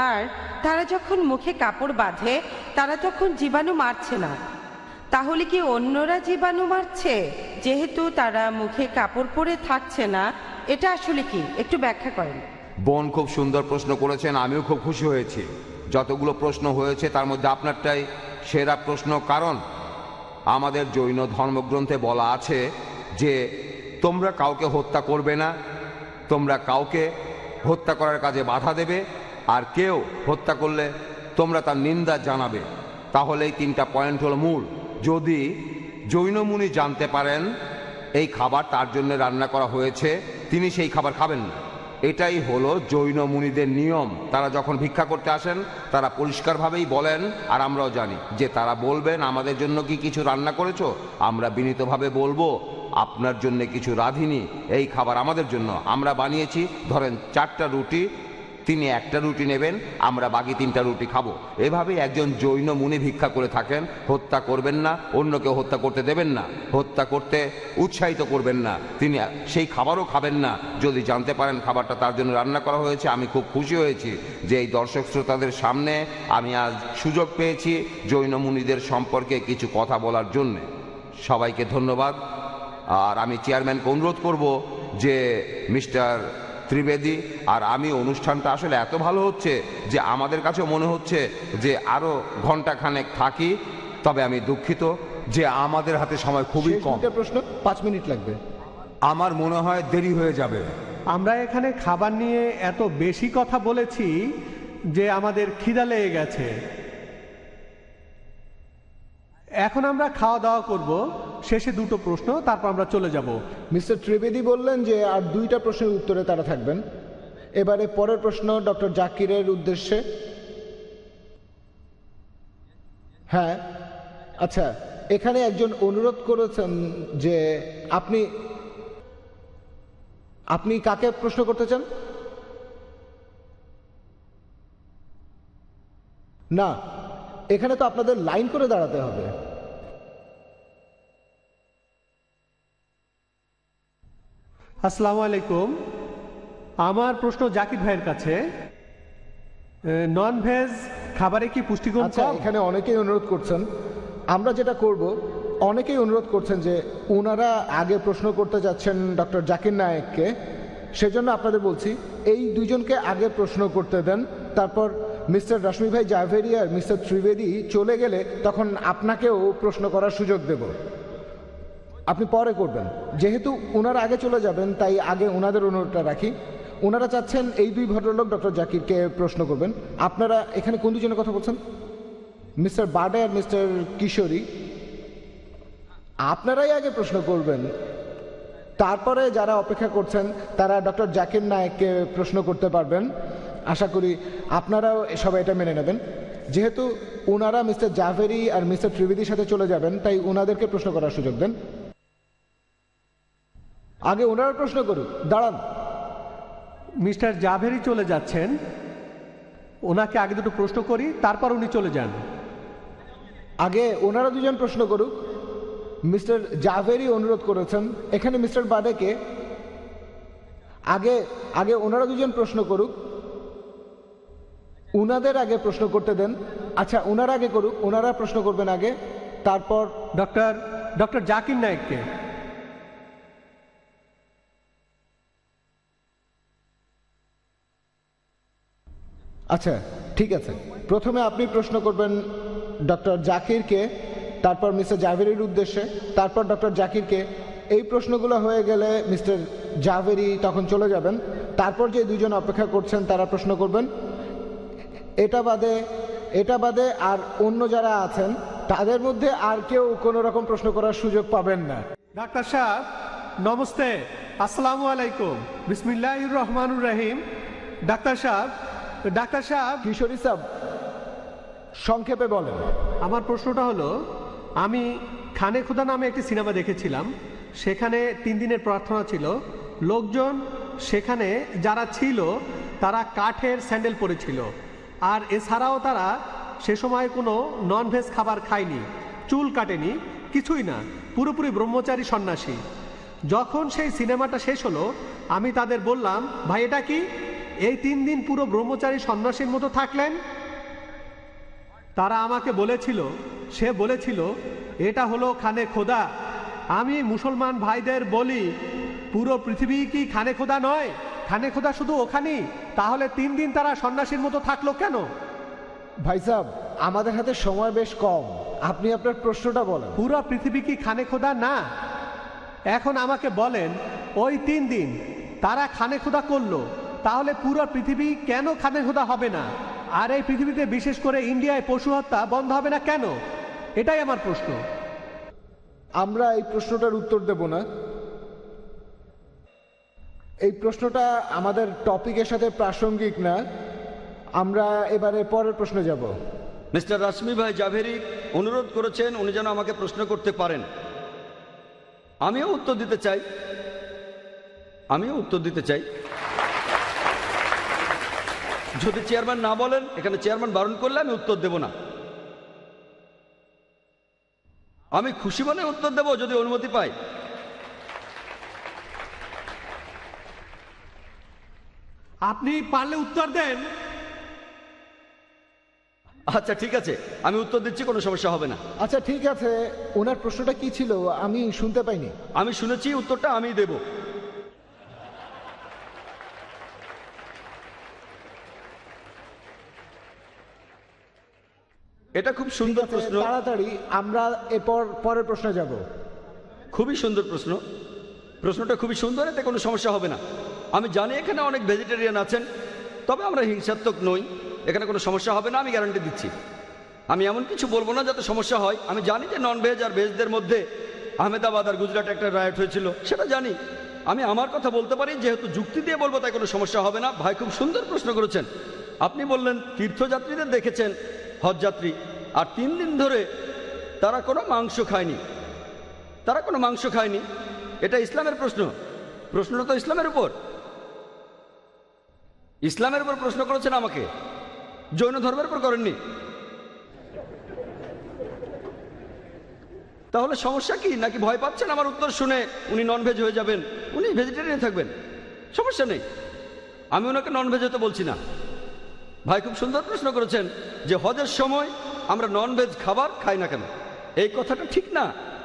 আর তারা যখন মুখে কাপড় বাঁধে তারা তখন জীবাণু মারছে না, তাহলে কি অন্যরা জীবাণু মারছে? যেহেতু তারা মুখে কাপড় পরে থাকছে না, এটা আসলে কি একটু ব্যাখ্যা করেন। বোন খুব সুন্দর প্রশ্ন করেছেন, আমিও খুব খুশি হয়েছি। যতগুলো প্রশ্ন হয়েছে তার মধ্যে আপনারটাই সেরা প্রশ্ন, কারণ আমাদের জৈন ধর্মগ্রন্থে বলা আছে যে তোমরা কাউকে হত্যা করবে না, তোমরা কাউকে হত্যা করার কাজে বাধা দেবে, আর কেউ হত্যা করলে তোমরা তার নিন্দা জানাবে। তাহলে এই 3টা পয়েন্ট হলো মূল। যদি জৈন মুনি জানতে পারেন এই খাবার তার জন্য রান্না করা হয়েছে, তিনি সেই খাবার খাবেন না। এটাই হলো জৈন মুনিদের নিয়ম। তারা যখন ভিক্ষা করতে আসেন তারা পরিষ্কারভাবেই বলেন, আর আমরাও জানি যে তারা বলবেন আমাদের জন্য কি কিছু রান্না করেছো? আমরা বিনীতভাবে বলবো আপনার জন্য কিছু রাঁধিনি, এই খাবার আমাদের জন্য আমরা বানিয়েছি। ধরেন 4টা রুটি, তিনি 1টা রুটি নেবেন, আমরা বাকি 3টা রুটি খাবো। এভাবে একজন জৈন মুনি ভিক্ষা করে থাকেন। হত্যা করবেন না, অন্যকে হত্যা করতে দেবেন না, হত্যা করতে উৎসাহিত করবেন না, তিনি সেই খাবারও খাবেন না যদি জানতে পারেন খাবারটা তার জন্য রান্না করা হয়েছে। আমি খুব খুশি হয়েছি যে এই দর্শক শ্রোতাদের সামনে আমি আজ সুযোগ পেয়েছি জৈন মুনিদের সম্পর্কে কিছু কথা বলার জন্যে। সবাইকে ধন্যবাদ। আর আমি চেয়ারম্যানকে অনুরোধ করব যে মিস্টার ত্রিবেদী আর আমি, অনুষ্ঠানটা আসলে এত ভালো হচ্ছে যে আমাদের কাছে মনে হচ্ছে যে আরো ঘন্টাখানেক থাকি। তবে আমি দুঃখিত যে আমাদের হাতে সময় খুবই কম। প্রশ্ন 5 মিনিট লাগবে। আমার মনে হয় দেরি হয়ে যাবে। আমরা এখানে খাবার নিয়ে এত বেশি কথা বলেছি যে আমাদের খিদা লেগে গেছে। এখন আমরা খাওয়া দাওয়া করব, শেষে দুটো প্রশ্ন, তারপর আমরা চলে যাব। মিস্টার ত্রিবেদী বললেন যে আর দুইটা প্রশ্নের উত্তরে তারা থাকবেন। এবারে পরের প্রশ্ন ডক্টর জাকিরের উদ্দেশ্যে। হ্যাঁ, আচ্ছা, এখানে একজন অনুরোধ করেছেন যে আপনি আপনি কাকে প্রশ্ন করতে চান? না, এখানে তো আপনাদের লাইন করে দাঁড়াতে হবে। আসসালামু আলাইকুম। আমার প্রশ্ন জাকির ভাইয়ের কাছে, নন ভেজ খাবারে কি পুষ্টিগুণ আচ্ছা, কম? এখানে অনেকেই অনুরোধ করছেন, আমরা যেটা করব, অনেকেই অনুরোধ করছেন যে ওনারা আগে প্রশ্ন করতে যাচ্ছেন ডক্টর জাকির নায়েককে, সেজন্য আপনাদের বলছি এই দুইজনকে আগে প্রশ্ন করতে দেন, তারপর মিস্টার রশ্মি ভাই জাভেরি আর মিস্টার ত্রিবেদী চলে গেলে তখন আপনাকেও প্রশ্ন করার সুযোগ দেব। আপনি পরে করবেন, যেহেতু ওনারা আগে চলে যাবেন তাই আগে ওনাদের অনুরোধটা রাখি। ওনারা চাচ্ছেন এই দুই ভদ্রলোক ডক্টর জাকিরকে প্রশ্ন করবেন। আপনারা এখানে কোন দুজনের কথা বলছেন? মিস্টার বাডে আর মিস্টার কিশোরী, আপনারাই আগে প্রশ্ন করবেন, তারপরে যারা অপেক্ষা করছেন তারা ডক্টর জাকির নায়েককে প্রশ্ন করতে পারবেন। আশা করি আপনারাও সবাই এটা মেনে নেবেন। যেহেতু ওনারা মিস্টার জাভেরি আর মিস্টার ত্রিবেদীর সাথে চলে যাবেন তাই ওনাদেরকে প্রশ্ন করার সুযোগ দেন। আগে ওনারা প্রশ্ন করুক, দাঁড়ান। মিস্টার জাভেরি চলে যাচ্ছেন, ওনাকে আগে দুটো প্রশ্ন করি, তারপর উনি চলে যান। আগে ওনারা দুজন প্রশ্ন করুক। মিস্টার জাভেরি অনুরোধ করেছেন, এখানে মিস্টার বাডেকে আগে আগে ওনারা দুজন প্রশ্ন করুক, উনাদের আগে প্রশ্ন করতে দেন। আচ্ছা, ওনারা আগে করুক, ওনারা প্রশ্ন করবেন আগে, তারপর ডক্টর জাকির নায়েককে। আচ্ছা, ঠিক আছে, প্রথমে আপনি প্রশ্ন করবেন ডক্টর জাকিরকে, তারপর মিস্টার জাভেরির উদ্দেশ্যে, তারপর ডক্টর জাকিরকে। এই প্রশ্নগুলো হয়ে গেলে মিস্টার জাভেরি তখন চলে যাবেন, তারপর যে দুজন অপেক্ষা করছেন তারা প্রশ্ন করবেন। এটা বাদে আর অন্য যারা আছেন তাদের মধ্যে আর কেউ কোনো রকম প্রশ্ন করার সুযোগ পাবেন না। ডাক্তার সাহেব নমস্তে, আসসালামু আলাইকুম, বিসমিল্লাহির রহমানুর রহিম। ডাক্তার সাহেব কিশোরী সাহেব, সংক্ষেপে বলেন। আমার প্রশ্নটা হলো, আমি খানে খুদা নামে একটি সিনেমা দেখেছিলাম, সেখানে 3 দিনের প্রার্থনা ছিল। লোকজন সেখানে যারা ছিল তারা কাঠের স্যান্ডেল পরেছিল, আর এছাড়াও তারা সে সময় কোনো ননভেজ খাবার খায়নি, চুল কাটেনি, কিছুই না, পুরোপুরি ব্রহ্মচারী সন্ন্যাসী। যখন সেই সিনেমাটা শেষ হলো আমি তাদের বললাম, ভাই এটা কি, এই 3 দিন পুরো ব্রহ্মচারী সন্ন্যাসীর মতো থাকলেন? তারা আমাকে বলেছিল এটা হলো খানে খোদা। আমি মুসলমান ভাইদের বলি, পুরো পৃথিবী কি খানে খোদা নয়? খানে খোদা শুধু ওখানেই, তাহলে 3 দিন তারা সন্ন্যাসীর মতো থাকলো কেন? ভাই সাহেব, আমাদের হাতে সময় বেশ কম, আপনি আপনার প্রশ্নটা বলেন। পুরো পৃথিবী কি খানে খোদা না? এখন আমাকে বলেন, ওই 3 দিন তারা খানে খোদা করলো, তাহলে পুরো পৃথিবী কেন খানে খোদা হবে না? আর এই পৃথিবীতে বিশেষ করে ইন্ডিয়ায় পশু হত্যা বন্ধ হবে না কেন? এটাই আমার প্রশ্ন। আমরা এই প্রশ্নটার উত্তর দেব না। এই প্রশ্নটা আমাদের টপিকের সাথে প্রাসঙ্গিক না। আমরা এবারে পরের প্রশ্নে যাব। মিস্টার রশ্মি ভাই জাভেরি অনুরোধ করেছেন উনি যেন আমাকে প্রশ্ন করতে পারেন। আমিও উত্তর দিতে চাই। যদি চেয়ারম্যান না বলেন, এখানে চেয়ারম্যান বারণ করলে আমি উত্তর দেব না। আমি খুশি মনে উত্তর দেব যদি অনুমতি পাই। আপনি পারলে উত্তর দেন। আচ্ছা ঠিক আছে, আমি উত্তর দিচ্ছি, কোনো সমস্যা হবে না। আচ্ছা ঠিক আছে, ওনার প্রশ্নটা কি ছিল আমি শুনতে পাইনি। আমি শুনেছি, উত্তরটা আমি দেব। এটা খুব সুন্দর প্রশ্ন। তাড়াতাড়ি আমরা পরের প্রশ্নে যাব। খুবই সুন্দর প্রশ্নটা খুবই সুন্দর, এতে কোনো সমস্যা হবে না। আমি জানি এখানে অনেক ভেজিটেরিয়ান আছেন, তবে আমরা হিংসাত্মক নই, এখানে কোনো সমস্যা হবে না, আমি গ্যারান্টি দিচ্ছি। আমি এমন কিছু বলবো না যাতে সমস্যা হয়। আমি জানি যে নন ভেজ আর ভেজদের মধ্যে আহমেদাবাদ আর গুজরাট একটা রায়ট হয়েছিল, সেটা জানি। আমি আমার কথা বলতে পারি, যেহেতু যুক্তি দিয়ে বলবো তাই কোনো সমস্যা হবে না। ভাই খুব সুন্দর প্রশ্ন করেছেন। আপনি বললেন তীর্থযাত্রীদের দেখেছেন, হজযাত্রী, আর 3 দিন ধরে তারা কোনো মাংস খায়নি। তারা কোনো মাংস খায়নি, এটা ইসলামের প্রশ্ন। প্রশ্নটা তো ইসলামের উপর। ইসলামের উপর প্রশ্ন করেছেন আমাকে, জৈন ধর্মের উপর করেননি। তাহলে সমস্যা কি? নাকি ভয় পাচ্ছেন আমার উত্তর শুনে উনি ননভেজ হয়ে যাবেন, উনি ভেজিটেরিয়ান থাকবেন? সমস্যা নেই, আমি ওনাকে ননভেজ হতে বলছি না। ভাই খুব সুন্দর প্রশ্ন করেছেন যে হজের সময় আমরা ননভেজ খাবার খাই না কেন। এই কথাটা ঠিক না।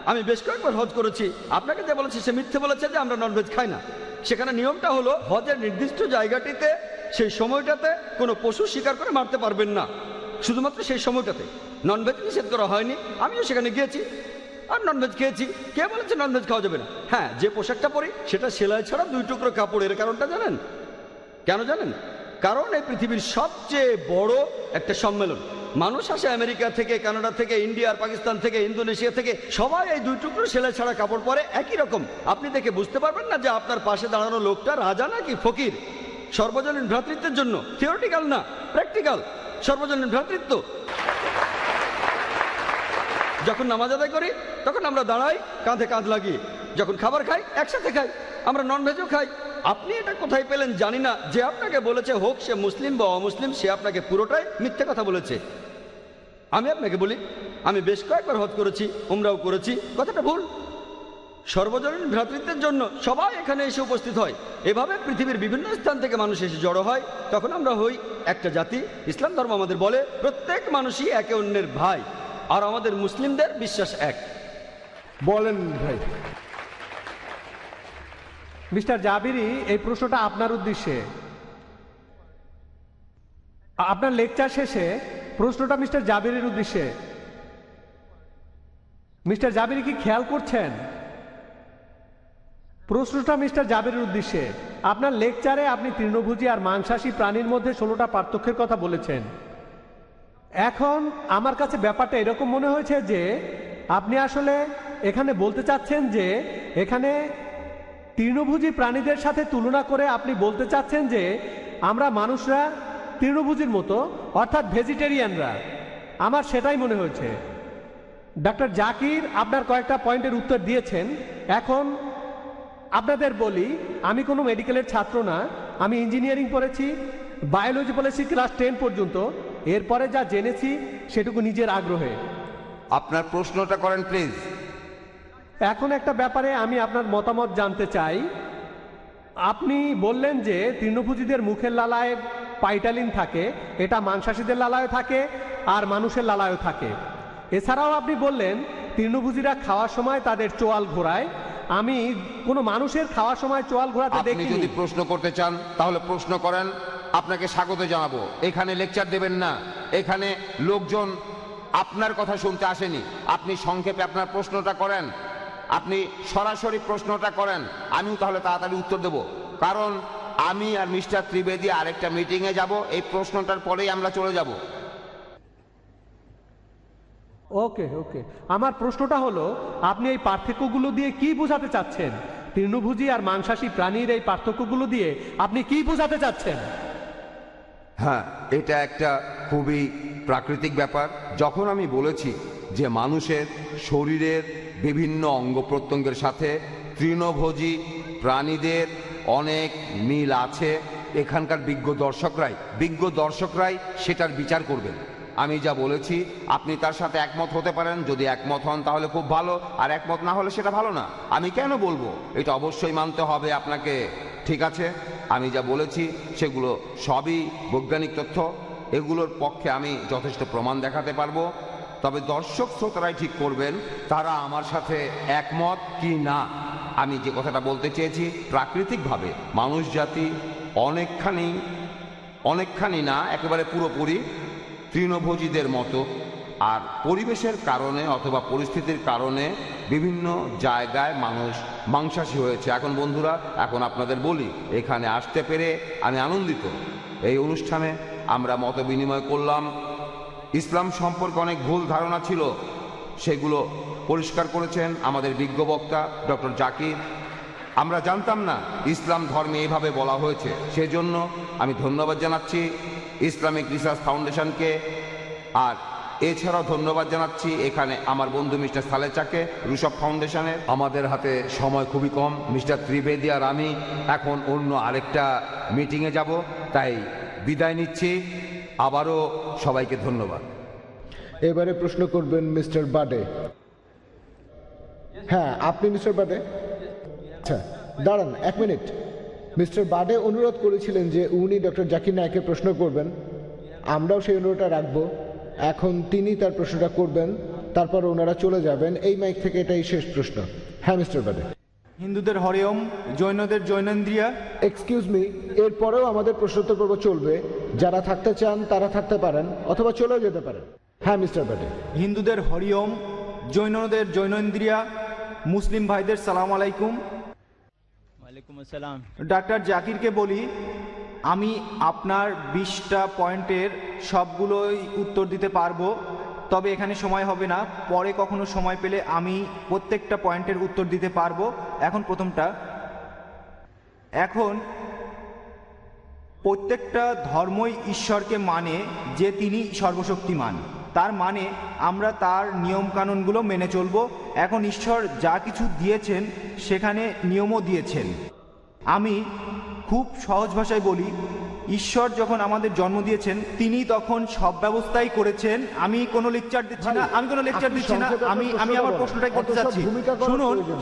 আমি বেশ কয়েকবার হজ করেছি, আপনাকে যে বলেছি সে মিথ্যে বলেছে যে আমরা ননভেজ খাই না। সেখানে নিয়মটা হলো হজের নির্দিষ্ট জায়গাটিতে সেই সময়টাতে কোনো পশু শিকার করে মারতে পারবেন না, শুধুমাত্র সেই সময়টাতে। ননভেজ নিষেধ করা হয়নি, আমিও সেখানে গিয়েছি আর ননভেজ খেয়েছি। কে বলেছে ননভেজ খাওয়া যাবে না? হ্যাঁ, যে পোশাকটা পরি সেটা সেলাই ছাড়া 2 টুকরো কাপড়। এর কারণটা জানেন? কেন জানেন? কারণ এই পৃথিবীর সবচেয়ে বড় একটা সম্মেলন। মানুষ আসে আমেরিকা থেকে, কানাডা থেকে, ইন্ডিয়া আর পাকিস্তান থেকে, ইন্দোনেশিয়া থেকে, সবাই এই 2 টুকরো সেলাই ছাড়া কাপড় পরে একই রকম। আপনি দেখে বুঝতে পারবেন না যে আপনার পাশে দাঁড়ানো লোকটা রাজা নাকি ফকির। সর্বজনীন ভ্রাতৃত্বের জন্য, থিওরিটিক্যাল না, প্র্যাকটিক্যাল সর্বজনীন ভ্রাতৃত্ব। যখন নামাজ আদায় করি তখন আমরা দাঁড়াই কাঁধে কাঁধ লাগিয়ে, যখন খাবার খাই একসাথে খাই, আমরা ননভেজও খাই। আপনি এটা কোথায় পেলেন জানি না, যে আপনাকে বলেছে, হোক সে মুসলিম বা অমুসলিম, সে আপনাকে পুরোটাই মিথ্যে কথা বলেছে। আমি আপনাকে বলি, আমি বেশ কয়েকবার হজ করেছি, উমরাও করেছি, কথাটা ভুল। সর্বজনীন ভ্রাতৃত্বের জন্য সবাই এখানে এসে উপস্থিত হয়। এভাবে পৃথিবীর বিভিন্ন স্থান থেকে মানুষ এসে জড়ো হয়, তখন আমরা হই একটা জাতি। ইসলাম ধর্ম আমাদের বলে প্রত্যেক মানুষই একে অন্যের ভাই, আর আমাদের মুসলিমদের বিশ্বাস এক। বলেন ভাই। মিস্টার জাবিরি, এই প্রশ্নটা আপনার উদ্দেশ্যে। আপনার লেকচার শেষে প্রশ্নটা মিস্টার জাবিরের উদ্দেশ্যে। মিস্টার জাবিরি কি খেয়াল করছেন? প্রশ্নটা মিস্টার জাবিরের উদ্দেশ্যে। আপনার লেকচারে আপনি তৃণভোজী আর মাংসাশী প্রাণীর মধ্যে 16টা পার্থক্যের কথা বলেছেন। এখন আমার কাছে ব্যাপারটা এরকম মনে হয়েছে যে আপনি আসলে এখানে বলতে চাচ্ছেন যে এখানে তৃণভোজী প্রাণীদের সাথে তুলনা করে আপনি বলতে চাচ্ছেন যে আমরা মানুষরা তৃণভোজীর মতো, অর্থাৎ ভেজিটেরিয়ানরা। আমার সেটাই মনে হয়েছে। ডক্টর জাকির আপনার কয়েকটা পয়েন্টের উত্তর দিয়েছেন। এখন আপনাদের বলি, আমি কোনো মেডিকেলের ছাত্র না, আমি ইঞ্জিনিয়ারিং পড়েছি, বায়োলজি পড়েছি ক্লাস 10 পর্যন্ত। এরপরে যা জেনেছি সেটুকু নিজের আগ্রহে। আপনার প্রশ্নটা করেন প্লিজ। এখন একটা ব্যাপারে আমি আপনার মতামত জানতে চাই। আপনি বললেন যে তৃণভোজীদের মুখের লালায় পাইটালিন থাকে, এটা মাংসাশীদের লালায় থাকে আর মানুষের লালায়ও থাকে। এছাড়াও আপনি বললেন তৃণভোজীরা খাওয়ার সময় তাদের চোয়াল ঘোরায়। আমি কোনো মানুষের খাওয়ার সময় চোয়াল ঘোরাতে আপনি দেখিনি। যদি প্রশ্ন করতে চান তাহলে প্রশ্ন করেন, আপনাকে স্বাগত জানাবো। এখানে লেকচার দেবেন না, এখানে লোকজন আপনার কথা শুনতে আসেনি। আপনি সংক্ষেপে আপনার প্রশ্নটা করেন, আপনি সরাসরি প্রশ্নটা করেন, আমিও তাহলে তাড়াতাড়ি উত্তর দেব। কারণ আমি আর মিস্টার ত্রিবেদী আরেকটা মিটিংয়ে যাব, এই প্রশ্নটার পরেই আমরা চলে যাব। ওকে ওকে, আমার প্রশ্নটা হলো, আপনি এই পার্থক্যগুলো দিয়ে কি বোঝাতে চাচ্ছেন? তৃণভোজী আর মাংসাশী প্রাণীর এই পার্থক্যগুলো দিয়ে আপনি কি বোঝাতে চাচ্ছেন? হ্যাঁ, এটা একটা খুবই প্রাকৃতিক ব্যাপার। যখন আমি বলেছি যে মানুষের শরীরের বিভিন্ন অঙ্গ প্রত্যঙ্গের সাথে তৃণভোজী প্রাণীদের অনেক মিল আছে, এখানকার বিজ্ঞ দর্শকরাই সেটার বিচার করবেন। আমি যা বলেছি আপনি তার সাথে একমত হতে পারেন, যদি একমত হন তাহলে খুব ভালো, আর একমত না হলে সেটা ভালো না। আমি কেন বলবো? এটা অবশ্যই মানতে হবে আপনাকে। ঠিক আছে, আমি যা বলেছি সেগুলো সবই বৈজ্ঞানিক তথ্য, এগুলোর পক্ষে আমি যথেষ্ট প্রমাণ দেখাতে পারবো। তবে দর্শক শ্রোতারাই ঠিক করবেন তারা আমার সাথে একমত কি না। আমি যে কথাটা বলতে চেয়েছি, প্রাকৃতিকভাবে মানুষ জাতি অনেকখানি না, একেবারে পুরোপুরি তৃণভোজীদের মতো, আর পরিবেশের কারণে অথবা পরিস্থিতির কারণে বিভিন্ন জায়গায় মানুষ মাংসাশী হয়েছে। এখন বন্ধুরা, এখন আপনাদের বলি, এখানে আসতে পেরে আমি আনন্দিত। এই অনুষ্ঠানে আমরা মত বিনিময় করলাম, ইসলাম সম্পর্কে অনেক ভুল ধারণা ছিল, সেগুলো পরিষ্কার করেছেন আমাদের বিজ্ঞ বক্তা ডক্টর জাকির। আমরা জানতাম না ইসলাম ধর্মে এইভাবে বলা হয়েছে, সেজন্য আমি ধন্যবাদ জানাচ্ছি ইসলামিক রিসার্চ ফাউন্ডেশনকে। আর এছাড়াও ধন্যবাদ জানাচ্ছি এখানে আমার বন্ধু মিস্টার সালেচাকে, রুশব ফাউন্ডেশনের। আমাদের হাতে সময় খুবই কম, মিস্টার ত্রিবেদী আর আমি এখন অন্য আরেকটা মিটিংয়ে যাব, তাই বিদায় নিচ্ছি। আবারও সবাইকে ধন্যবাদ। এবারে প্রশ্ন করবেন মিস্টার বাডে। হ্যাঁ, আপনি মিস্টার বাডে? আচ্ছা, দাঁড়ান 1 মিনিট। মিস্টার বাডে অনুরোধ করেছিলেন যে উনি ডক্টর জাকির নায়েককে প্রশ্ন করবেন, আমরাও সেই অনুরোধটা রাখবো। এখন তিনি তার প্রশ্নটা করবেন, তারপর ওনারা চলে যাবেন। এই মাইক থেকে এটাই শেষ প্রশ্ন। হ্যাঁ মিস্টার বাডে। হিন্দুদের হরিওম, জৈনদের জৈনেন্দ্রিয়া। এক্সকিউজ মি, এরপরেও আমাদের প্রশ্নোত্তর পর্ব চলবে। যারা থাকতে চান তারা থাকতে পারেন, অথবা চলেও যেতে পারেন। হ্যাঁ মিস্টার বাডে। হিন্দুদের হরিওম, জৈনদের জৈনেন্দ্রিয়া, মুসলিম ভাইদের সালাম আলাইকুম। ওয়ালাইকুম আসসালাম। ডাক্তার জাকিরকে বলি, আমি আপনার 20টা পয়েন্টের সবগুলোই উত্তর দিতে পারবো, তবে এখানে সময় হবে না, পরে কখনো সময় পেলে আমি প্রত্যেকটা পয়েন্টের উত্তর দিতে পারবো। এখন প্রথমটা, এখন প্রত্যেকটা ধর্মই ঈশ্বরকে মানে যে তিনি সর্বশক্তিমান, তার মানে আমরা তার নিয়মকানুনগুলো মেনে চলবো। এখন ঈশ্বর যা কিছু দিয়েছেন সেখানে নিয়মও দিয়েছেন। আমি খুব সহজ ভাষায় বলি, ঈশ্বর যখন আমাদের জন্ম দিয়েছেন তিনি তখন সব ব্যবস্থাই করেছেন। আমি কোনো লেকচার দিচ্ছি না, আমি আমার প্রশ্নটাই করতে চাচ্ছি।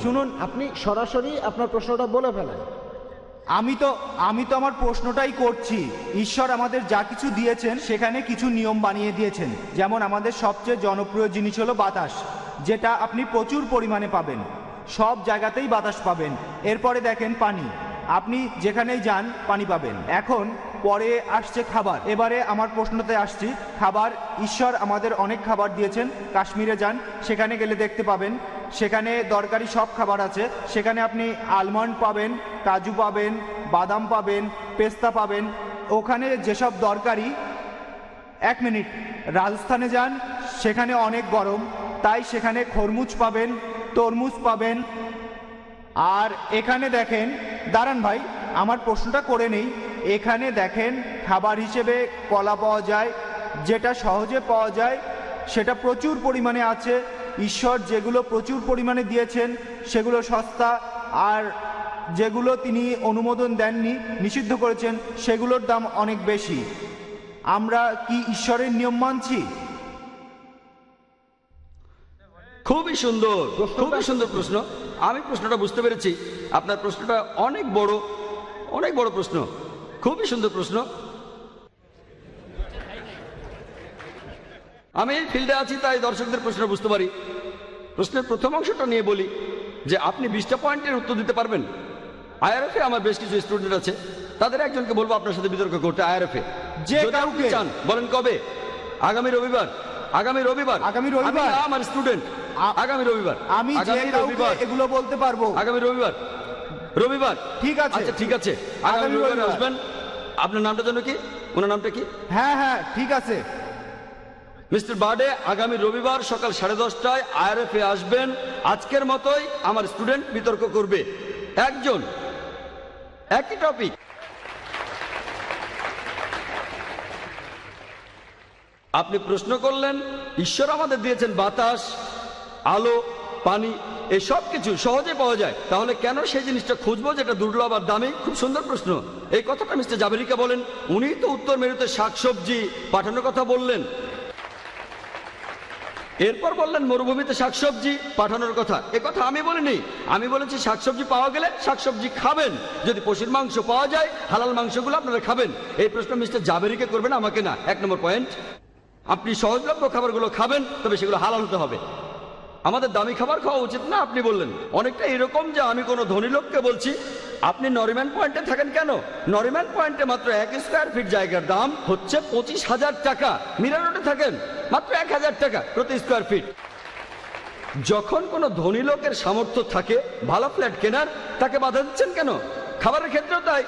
শুনুন, আপনি সরাসরি আপনার প্রশ্নটা বলে ফেলেন। আমি তো আমার প্রশ্নটাই করছি। ঈশ্বর আমাদের যা কিছু দিয়েছেন সেখানে কিছু নিয়ম বানিয়ে দিয়েছেন। যেমন আমাদের সবচেয়ে জনপ্রিয় জিনিস হলো বাতাস, যেটা আপনি প্রচুর পরিমাণে পাবেন, সব জায়গাতেই বাতাস পাবেন। এরপরে দেখেন পানি, আপনি যেখানেই যান পানি পাবেন। এখন পরে আসছে খাবার। এবারে আমার প্রশ্নতে আসছি, খাবার। ঈশ্বর আমাদের অনেক খাবার দিয়েছেন। কাশ্মীরে যান, সেখানে গেলে দেখতে পাবেন সেখানে দরকারি সব খাবার আছে। সেখানে আপনি আলমন্ড পাবেন, কাজু পাবেন, বাদাম পাবেন, পেস্তা পাবেন, ওখানে যেসব দরকারি। 1 মিনিট, রাজস্থানে যান, সেখানে অনেক গরম, তাই সেখানে খরমুজ পাবেন, তরমুজ পাবেন। আর এখানে দেখেন, দাঁড়ান ভাই, আমার প্রশ্নটা করে নেই। এখানে দেখেন খাবার হিসেবে কলা পাওয়া যায়, যেটা সহজে পাওয়া যায়, সেটা প্রচুর পরিমাণে আছে। ঈশ্বর যেগুলো প্রচুর পরিমাণে দিয়েছেন সেগুলো সস্তা, আর যেগুলো তিনি অনুমোদন দেননি, নিষিদ্ধ করেছেন, সেগুলোর দাম অনেক বেশি। আমরা কি ঈশ্বরের নিয়ম মানছি? খুবই সুন্দর, খুবই সুন্দর প্রশ্ন। আমি প্রশ্নটা বুঝতে পেরেছি। আপনার প্রশ্নটা অনেক বড় প্রশ্ন, খুবই সুন্দর প্রশ্ন। আমি এই ফিল্ডে আছি, তাই দর্শকদের প্রশ্ন বুঝতে পারি। প্রশ্নের প্রথম অংশটা নিয়ে বলি যে আপনি 20টা পয়েন্টের উত্তর দিতে পারবেন। আইআরএফে আমার বেশ কিছু স্টুডেন্ট আছে, তাদের একজনকে বলবো আপনার সাথে বিতর্ক করতে। আইআরএফে যে কাউকে চান বলেন। কবে? আগামী রবিবার। আমার স্টুডেন্ট আগামী রবিবার। আমি এগুলো বলতে পারবো। আগামী রবিবার। ঠিক আছে, আচ্ছা ঠিক আছে, আগামী রবিবার আসবেন। আপনার নামটা যেন কি? ওনার নামটা কি? হ্যাঁ ঠিক আছে। মিস্টার বার্ডে আগামী রবিবার সকাল 10:30টায় আইআরএফে আসবেন। আজকের মতোই আমার স্টুডেন্ট বিতর্ক করবে, একজন, একই টপিক। আপনি প্রশ্ন করলেন ঈশ্বর আমাদের দিয়েছেন বাতাস, আলো, পানি, এই সব কিছু সহজে পাওয়া যায়, তাহলে কেন সেই জিনিসটা খুঁজবো যেটা দুর্লভ আর দামি? খুব সুন্দর প্রশ্ন। এই কথাটা মিস্টার জাবেরিকে বলেন, উনিই তো উত্তর মেরুতে শাকসবজি পাঠানোর কথা বললেন। এরপর বললেন মরুভূমিতে শাকসবজি পাঠানোর কথা। এ কথা আমি বলিনি, আমি বলেছি শাকসবজি পাওয়া গেলে শাকসবজি খাবেন, যদি পশুর মাংস পাওয়া যায় হালাল মাংসগুলো আপনারা খাবেন। এই প্রশ্ন মিস্টার জাবেরিকে করবেন, আমাকে না। 1 নম্বর পয়েন্ট, আপনি সহজলভ্য খাবারগুলো খাবেন, তবে সেগুলো হালাল হতে হবে। আমাদের দামি খাবার খাওয়া উচিত না আপনি বললেন। অনেকটা এরকম যে আমি কোনো ধনী লোককে বলছি আপনি নরিম্যান পয়েন্টে থাকেন কেন? নরিম্যান পয়েন্টে মাত্র 1 স্কোয়ার ফিট জায়গার দাম হচ্ছে 25,000 টাকা। মীরা রোডে থাকেন, মাত্র 1,000 টাকা প্রতি স্কোয়ার ফিট। যখন কোনো ধনী লোকের সামর্থ্য থাকে ভালো ফ্ল্যাট কেনার, তাকে বাধা দিচ্ছেন কেন? খাবারের ক্ষেত্রেও তাই।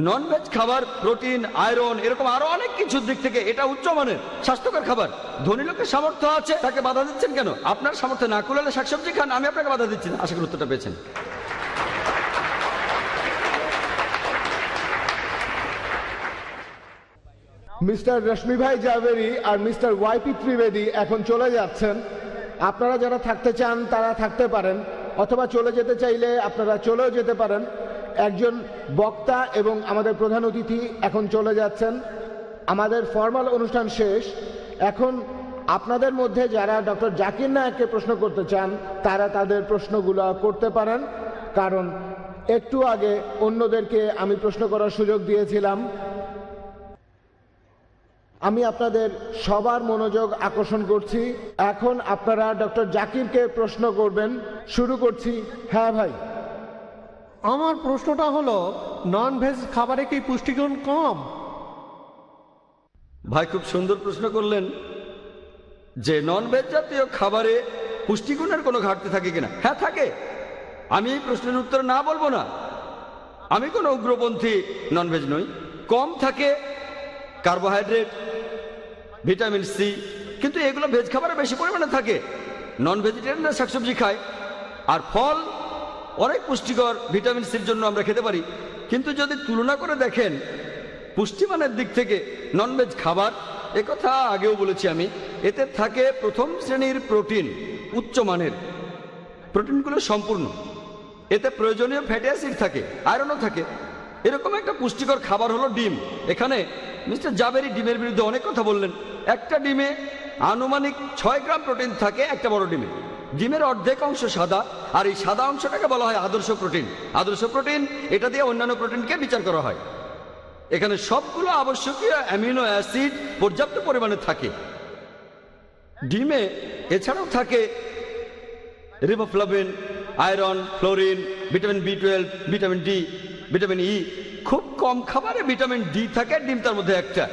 নন ভেজ খাবার প্রোটিন, আয়রন, এরকম আরো অনেক কিছুর দিক থেকে এটা উচ্চমানের স্বাস্থ্যকর খাবার। ধনী লোকের সামর্থ্য আছে, তাকে বাধা দিচ্ছেন কেন? আপনার সামর্থ্য না করলে শাকসবজি খান, আমি আপনাকে বাধা দিচ্ছি না। আশা করি উত্তরটা পেয়েছেন। মিস্টার রশ্মি ভাই জাভেরি আর মিস্টার ওয়াইপি ত্রিবেদী এখন চলে যাচ্ছেন। আপনারা যারা থাকতে চান তারা থাকতে পারেন, অথবা চলে যেতে চাইলে আপনারা চলেও যেতে পারেন। একজন বক্তা এবং আমাদের প্রধান অতিথি এখন চলে যাচ্ছেন। আমাদের ফর্মাল অনুষ্ঠান শেষ। এখন আপনাদের মধ্যে যারা ডক্টর জাকির নায়েককে প্রশ্ন করতে চান তারা তাদের প্রশ্নগুলো করতে পারেন, কারণ একটু আগে অন্যদেরকে আমি প্রশ্ন করার সুযোগ দিয়েছিলাম। আমি আপনাদের সবার মনোযোগ আকর্ষণ করছি। এখন আপনারা ডক্টর জাকিরকে প্রশ্ন করবেন। শুরু করছি। হ্যাঁ ভাই। আমার প্রশ্নটা হলো, নন ভেজ খাবারে কি পুষ্টিগুণ কম? ভাই খুব সুন্দর প্রশ্ন করলেন যে নন ভেজ জাতীয় খাবারে পুষ্টিগুণের কোনো ঘাটতি থাকে কিনা। হ্যাঁ থাকে। আমি এই প্রশ্নের উত্তর না বলবো না। আমি কোনো উগ্রপন্থী নন ভেজ নই। কম থাকে কার্বোহাইড্রেট, ভিটামিন সি, কিন্তু এগুলো ভেজ খাবারে বেশি পরিমাণে থাকে। নন ভেজিটেরিয়ানরা শাকসবজি খায়, আর ফল অনেক পুষ্টিকর, ভিটামিন সির জন্য আমরা খেতে পারি। কিন্তু যদি তুলনা করে দেখেন পুষ্টিমানের দিক থেকে নন ভেজ খাবার, একথা আগেও বলেছি আমি, এতে থাকে প্রথম শ্রেণীর প্রোটিন, উচ্চমানের প্রোটিনগুলো সম্পূর্ণ। এতে প্রয়োজনীয় ফ্যাটি অ্যাসিড থাকে, আয়রনও থাকে। এরকম একটা পুষ্টিকর খাবার হলো ডিম। এখানে মিস্টার জাভেরি ডিমের বিরুদ্ধে অনেক কথা বললেন। একটা ডিমে আনুমানিক 6 গ্রাম প্রোটিন থাকে একটা বড় ডিমে। ডিমের অর্ধেক অংশ সাদা, আর এই সাদা অংশটাকে বলা হয় আদর্শ প্রোটিন। আদর্শ প্রোটিন, এটা দিয়ে অন্যান্য প্রোটিনকে বিচার করা হয়। এখানে সবগুলো আবশ্যকীয় অ্যামিনো অ্যাসিড পর্যাপ্ত পরিমাণে থাকে ডিমে। এছাড়াও থাকে রিবোফ্লাভিন, আয়রন, ফ্লোরিন, ভিটামিন বি12, ভিটামিন ডি, ভিটামিন ই। খুব কম খাবারে ভিটামিন ডি থাকে, ডিম তার মধ্যে একটা।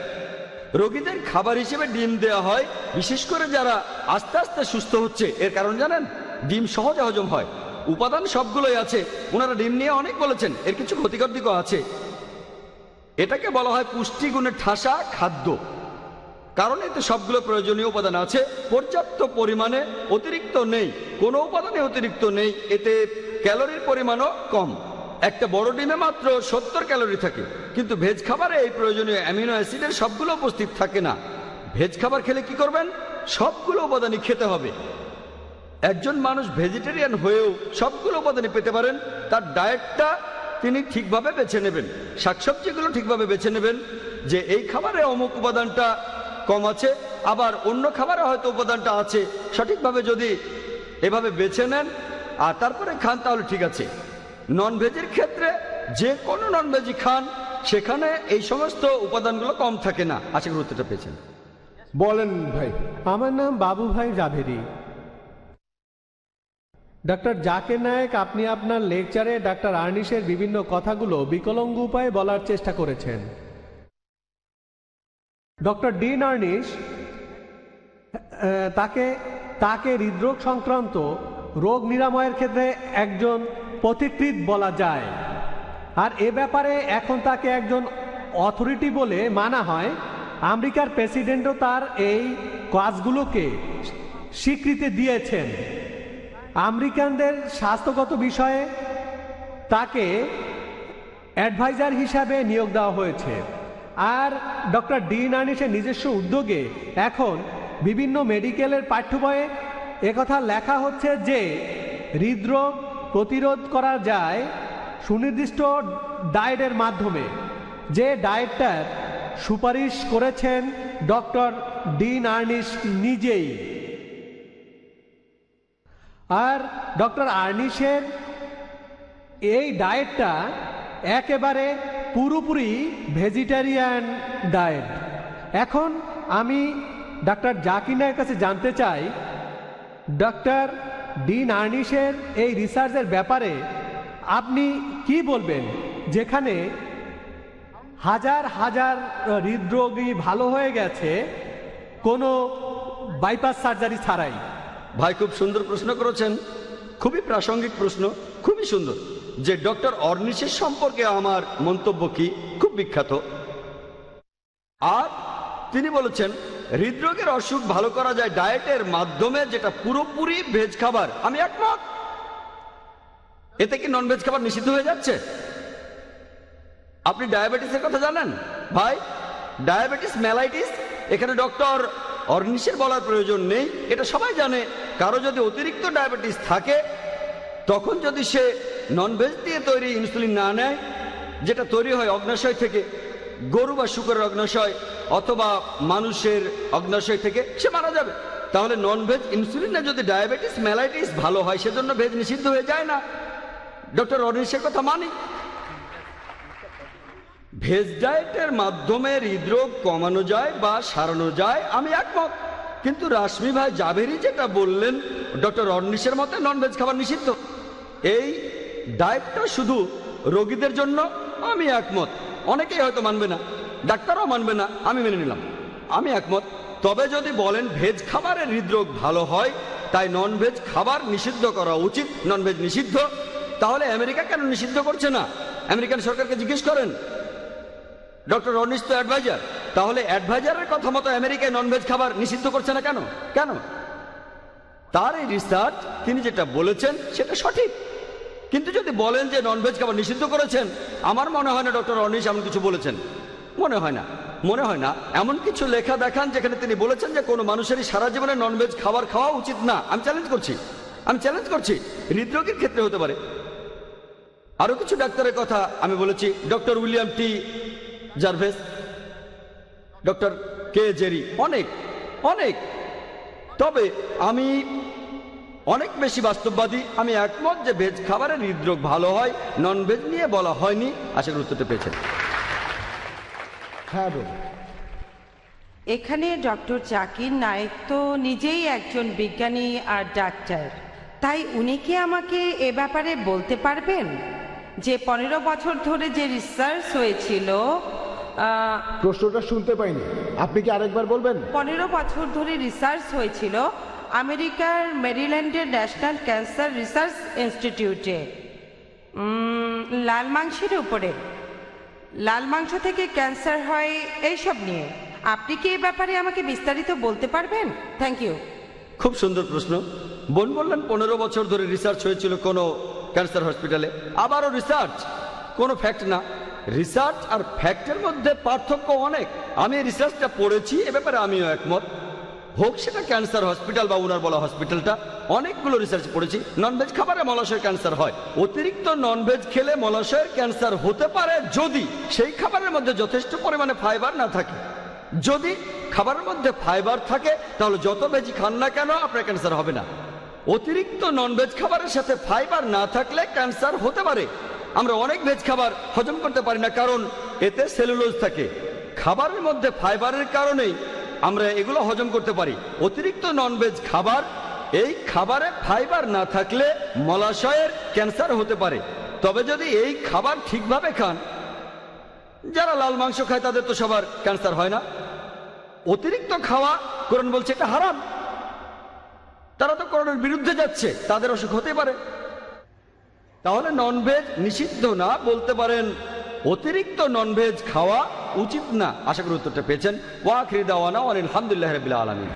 রোগীদের খাবার হিসেবে ডিম দেওয়া হয়, বিশেষ করে যারা আস্তে আস্তে সুস্থ হচ্ছে। এর কারণ জানেন? ডিম সহজে হজম হয়, উপাদান সবগুলোই আছে। ওনারা ডিম নিয়ে অনেক বলেছেন, এর কিছু ক্ষতিকর দিকও আছে। এটাকে বলা হয় পুষ্টিগুণের ঠাসা খাদ্য, কারণ এতে সবগুলো প্রয়োজনীয় উপাদান আছে পর্যাপ্ত পরিমাণে, অতিরিক্ত নেই, কোনো উপাদানে অতিরিক্ত নেই। এতে ক্যালোরির পরিমাণও কম। একটা বড় ডিমে মাত্র 70 ক্যালোরি থাকে, কিন্তু ভেজ খাবারে এই প্রয়োজনীয় অ্যামিনো অ্যাসিডের সবগুলো উপস্থিত থাকে না। ভেজ খাবার খেলে কি করবেন? সবগুলো উপাদানই খেতে হবে। একজন মানুষ ভেজিটেরিয়ান হয়েও সবগুলো উপাদানই পেতে পারেন। তার ডায়েটটা তিনি ঠিকভাবে বেছে নেবেন, শাকসবজিগুলো ঠিকভাবে বেছে নেবেন, যে এই খাবারে অমুক উপাদানটা কম আছে, আবার অন্য খাবারে হয়তো উপাদানটা আছে। সঠিকভাবে যদি এভাবে বেছে নেন আর তারপরে খান, তাহলে ঠিক আছে। নন ভেজের ক্ষেত্রে যে কোনো নন ভেজই খান, সেখানে এই সমস্ত উপাদানগুলো কম থাকে না। আশা করি উত্তরটা পেয়েছেন। বলেন ভাই। আমার নাম বাবু ভাই জাভেরি। ডক্টর জাকির নায়েক, আপনি আপনার লেকচারে ডাক্তার আর্নিশের বিভিন্ন কথাগুলো বিকলাঙ্গ উপায়ে বলার চেষ্টা করেছেন। ডক্টর ডিন আর্নিশ তাকে হৃদরোগ সংক্রান্ত রোগ নিরাময়ের ক্ষেত্রে একজন পথিকৃৎ বলা যায়, আর এ ব্যাপারে এখন তাকে একজন অথরিটি বলে মানা হয়। আমেরিকার প্রেসিডেন্টও তার এই কাজগুলোকে স্বীকৃতি দিয়েছেন। আমেরিকানদের স্বাস্থ্যগত বিষয়ে তাকে অ্যাডভাইজার হিসাবে নিয়োগ দেওয়া হয়েছে। আর ডক্টর ডিন আর্নিশের নিজস্ব উদ্যোগে এখন বিভিন্ন মেডিকেলের পাঠ্য বইয়ে একথা লেখা হচ্ছে যে হৃদরোগ প্রতিরোধ করা যায় সুনির্দিষ্ট ডায়েটের মাধ্যমে, যে ডায়েটটার সুপারিশ করেছেন ডক্টর ডিন আর্নিশ নিজেই। আর ডক্টর আর্নিশের এই ডায়েটটা একেবারে পুরোপুরি ভেজিটেরিয়ান ডায়েট। এখন আমি ডক্টর জাকির নায়েকের কাছে জানতে চাই, ডক্টর ডিন আর্নিশের এই রিসার্চের ব্যাপারে আপনি কি বলবেন, যেখানে হাজার হাজার হৃদরোগী ভালো হয়ে গেছে কোনো বাইপাস সার্জারি ছাড়াই? ভাই খুব সুন্দর প্রশ্ন করেছেন, খুবই প্রাসঙ্গিক প্রশ্ন, খুবই সুন্দর। যে ডক্টর অর্নিশের সম্পর্কে আমার মন্তব্য কি, খুব বিখ্যাত। আর তিনি বলেছেন হৃদরোগের অসুখ ভালো করা যায় ডায়েটের মাধ্যমে, যেটা পুরোপুরি ভেজ খাবার। আমি একমত। এতে কি নন ভেজ খাবার নিষিদ্ধ হয়ে যাচ্ছে? আপনি ডায়াবেটিসের কথা জানেন ভাই? ডায়াবেটিস মেলাইটিস, এখানে ডক্টর অর্নিশের বলার প্রয়োজন নেই, এটা সবাই জানে। কারো যদি অতিরিক্ত ডায়াবেটিস থাকে, তখন যদি সে নন ভেজ দিয়ে তৈরি ইনসুলিন না নেয়, যেটা তৈরি হয় অগ্নাশয় থেকে, গরু বা শুকরের অগ্নাশয় অথবা মানুষের অগ্নাশয় থেকে, সে মারা যাবে। তাহলে নন ভেজ ইনসুলিনে যদি ডায়াবেটিস মেলাইটিস ভালো হয়, সেজন্য ভেজ নিষিদ্ধ হয়ে যায় না। ডক্টর অর্নিশের কথা মানি। ভেজ ডায়েটের মাধ্যমে হৃদরোগ কমানো যায় বা সারানো যায়, আমি একমত। কিন্তু রাশমি ভাই জাভেরি যেটা বললেন, ডক্টর অর্নিশের মতে নন ভেজ খাবার নিষিদ্ধ। এই ডায়েটটা শুধু রোগীদের জন্য, আমি একমত। অনেকেই হয়তো মানবে না, ডাক্তারও মানবে না, আমি মেনে নিলাম, আমি একমত। তবে যদি বলেন ভেজ খাবারের হৃদরোগ ভালো হয়, তাই নন ভেজ খাবার নিষিদ্ধ করা উচিত, নন ভেজ নিষিদ্ধ, তাহলে আমেরিকা কেন নিষিদ্ধ করছে না? আমেরিকান সরকারকে জিজ্ঞেস করেন। ডক্টর অর্নিশ তো অ্যাডভাইজার, তাহলে অ্যাডভাইজারের কথা মতো আমেরিকায় ননভেজ খাবার নিষিদ্ধ করছে না কেন? কেন? তার এই রিসার্চ, তিনি যেটা বলেছেন সেটা সঠিক। কিন্তু যদি বলেন যে ননভেজ খাবার নিষিদ্ধ করেছেন, আমার মনে হয় না ডক্টর অর্নিশ এমন কিছু বলেছেন। মনে হয় না এমন কিছু লেখা দেখান যেখানে তিনি বলেছেন যে কোনো মানুষেরই সারা জীবনে ননভেজ খাবার খাওয়া উচিত না। আমি চ্যালেঞ্জ করছি, হৃদরোগের ক্ষেত্রে হতে পারে। আরো কিছু ডাক্তারের কথা আমি বলেছি, ডক্টর উইলিয়াম টি জার্ভেস, ডক্টর কে জেরি, অনেক। তবে আমি অনেক বেশি বাস্তববাদী। আমি একমত যে ভেজ খাবারের হৃদরোগ ভালো হয়, নন ভেজ নিয়ে বলা হয়নি। আশা করি উত্তরটা পেয়েছেন। হ্যাঁ বলুন। এখানে ডক্টর জাকির নায়েক তো নিজেই একজন বিজ্ঞানী আর ডাক্তার, তাই উনি কি আমাকে এ ব্যাপারে বলতে পারবেন যে 15 বছর ধরে যে রিসার্চ হয়েছিল? প্রশ্নটা শুনতে পাইনি, আপনি কি আরেকবার বলবেন? 15 বছর ধরে রিসার্চ হয়েছিল আমেরিকার মেরিল্যান্ডের ন্যাশনাল ক্যান্সার রিসার্চ ইনস্টিটিউটে লাল মাংসের উপরে। লাল মাংস থেকে ক্যান্সার হয়, এইসব নিয়ে। আপনি কি এ ব্যাপারে আমাকে বিস্তারিত বলতে পারবেন? Thank you. খুব সুন্দর প্রশ্ন। বোন বললেন 15 বছর ধরে রিসার্চ হয়েছিল কোনো ক্যান্সার হসপিটালে। আবারও রিসার্চ, কোনো ফ্যাক্ট না। রিসার্চ আর ফ্যাক্টের মধ্যে পার্থক্য অনেক। আমি রিসার্চটা পড়েছি, এ ব্যাপারে আমিও একমত। হোক সেটা ক্যান্সার হসপিটাল বা উনার বলা হসপিটালটা, অনেকগুলো রিসার্চ পড়েছি। ননভেজ খাবারে মলাশয়ের ক্যান্সার হয়। অতিরিক্ত ননভেজ খেলে মলাশয়ের ক্যান্সার হতে পারে যদি সেই খাবারের মধ্যে যথেষ্ট পরিমাণে ফাইবার না থাকে। যদি খাবারের মধ্যে ফাইবার থাকে, তাহলে যত ভেজি খান না কেন আপনার ক্যান্সার হবে না। অতিরিক্ত ননভেজ খাবারের সাথে ফাইবার না থাকলে ক্যান্সার হতে পারে। আমরা অনেক ভেজ খাবার হজম করতে পারি না, কারণ এতে সেলুলোজ থাকে। খাবারের মধ্যে ফাইবারের কারণেই আমরা এগুলো হজম করতে পারি। অতিরিক্ত ননভেজ খাবার, এই খাবারে ফাইবার না থাকলে মলাশয়ের ক্যান্সার হতে পারে। তবে যদি এই খাবার ঠিকভাবে খান, যারা লাল মাংস খায় তাদের তো সবার ক্যান্সার হয় না। অতিরিক্ত খাওয়া, কোরআন বলছে এটা হারাম। তারা তো কোরআনের বিরুদ্ধে যাচ্ছে, তাদের অসুখ হতে পারে। তাহলে ননভেজ নিষিদ্ধ না, বলতে পারেন অতিরিক্ত ননভেজ খাওয়া উচিত না। আশা করি উত্তরটা পেয়েছেন। ওয়া আখিরি দাওয়ানা আলহামদুলিল্লাহি রাব্বিল আলামিন।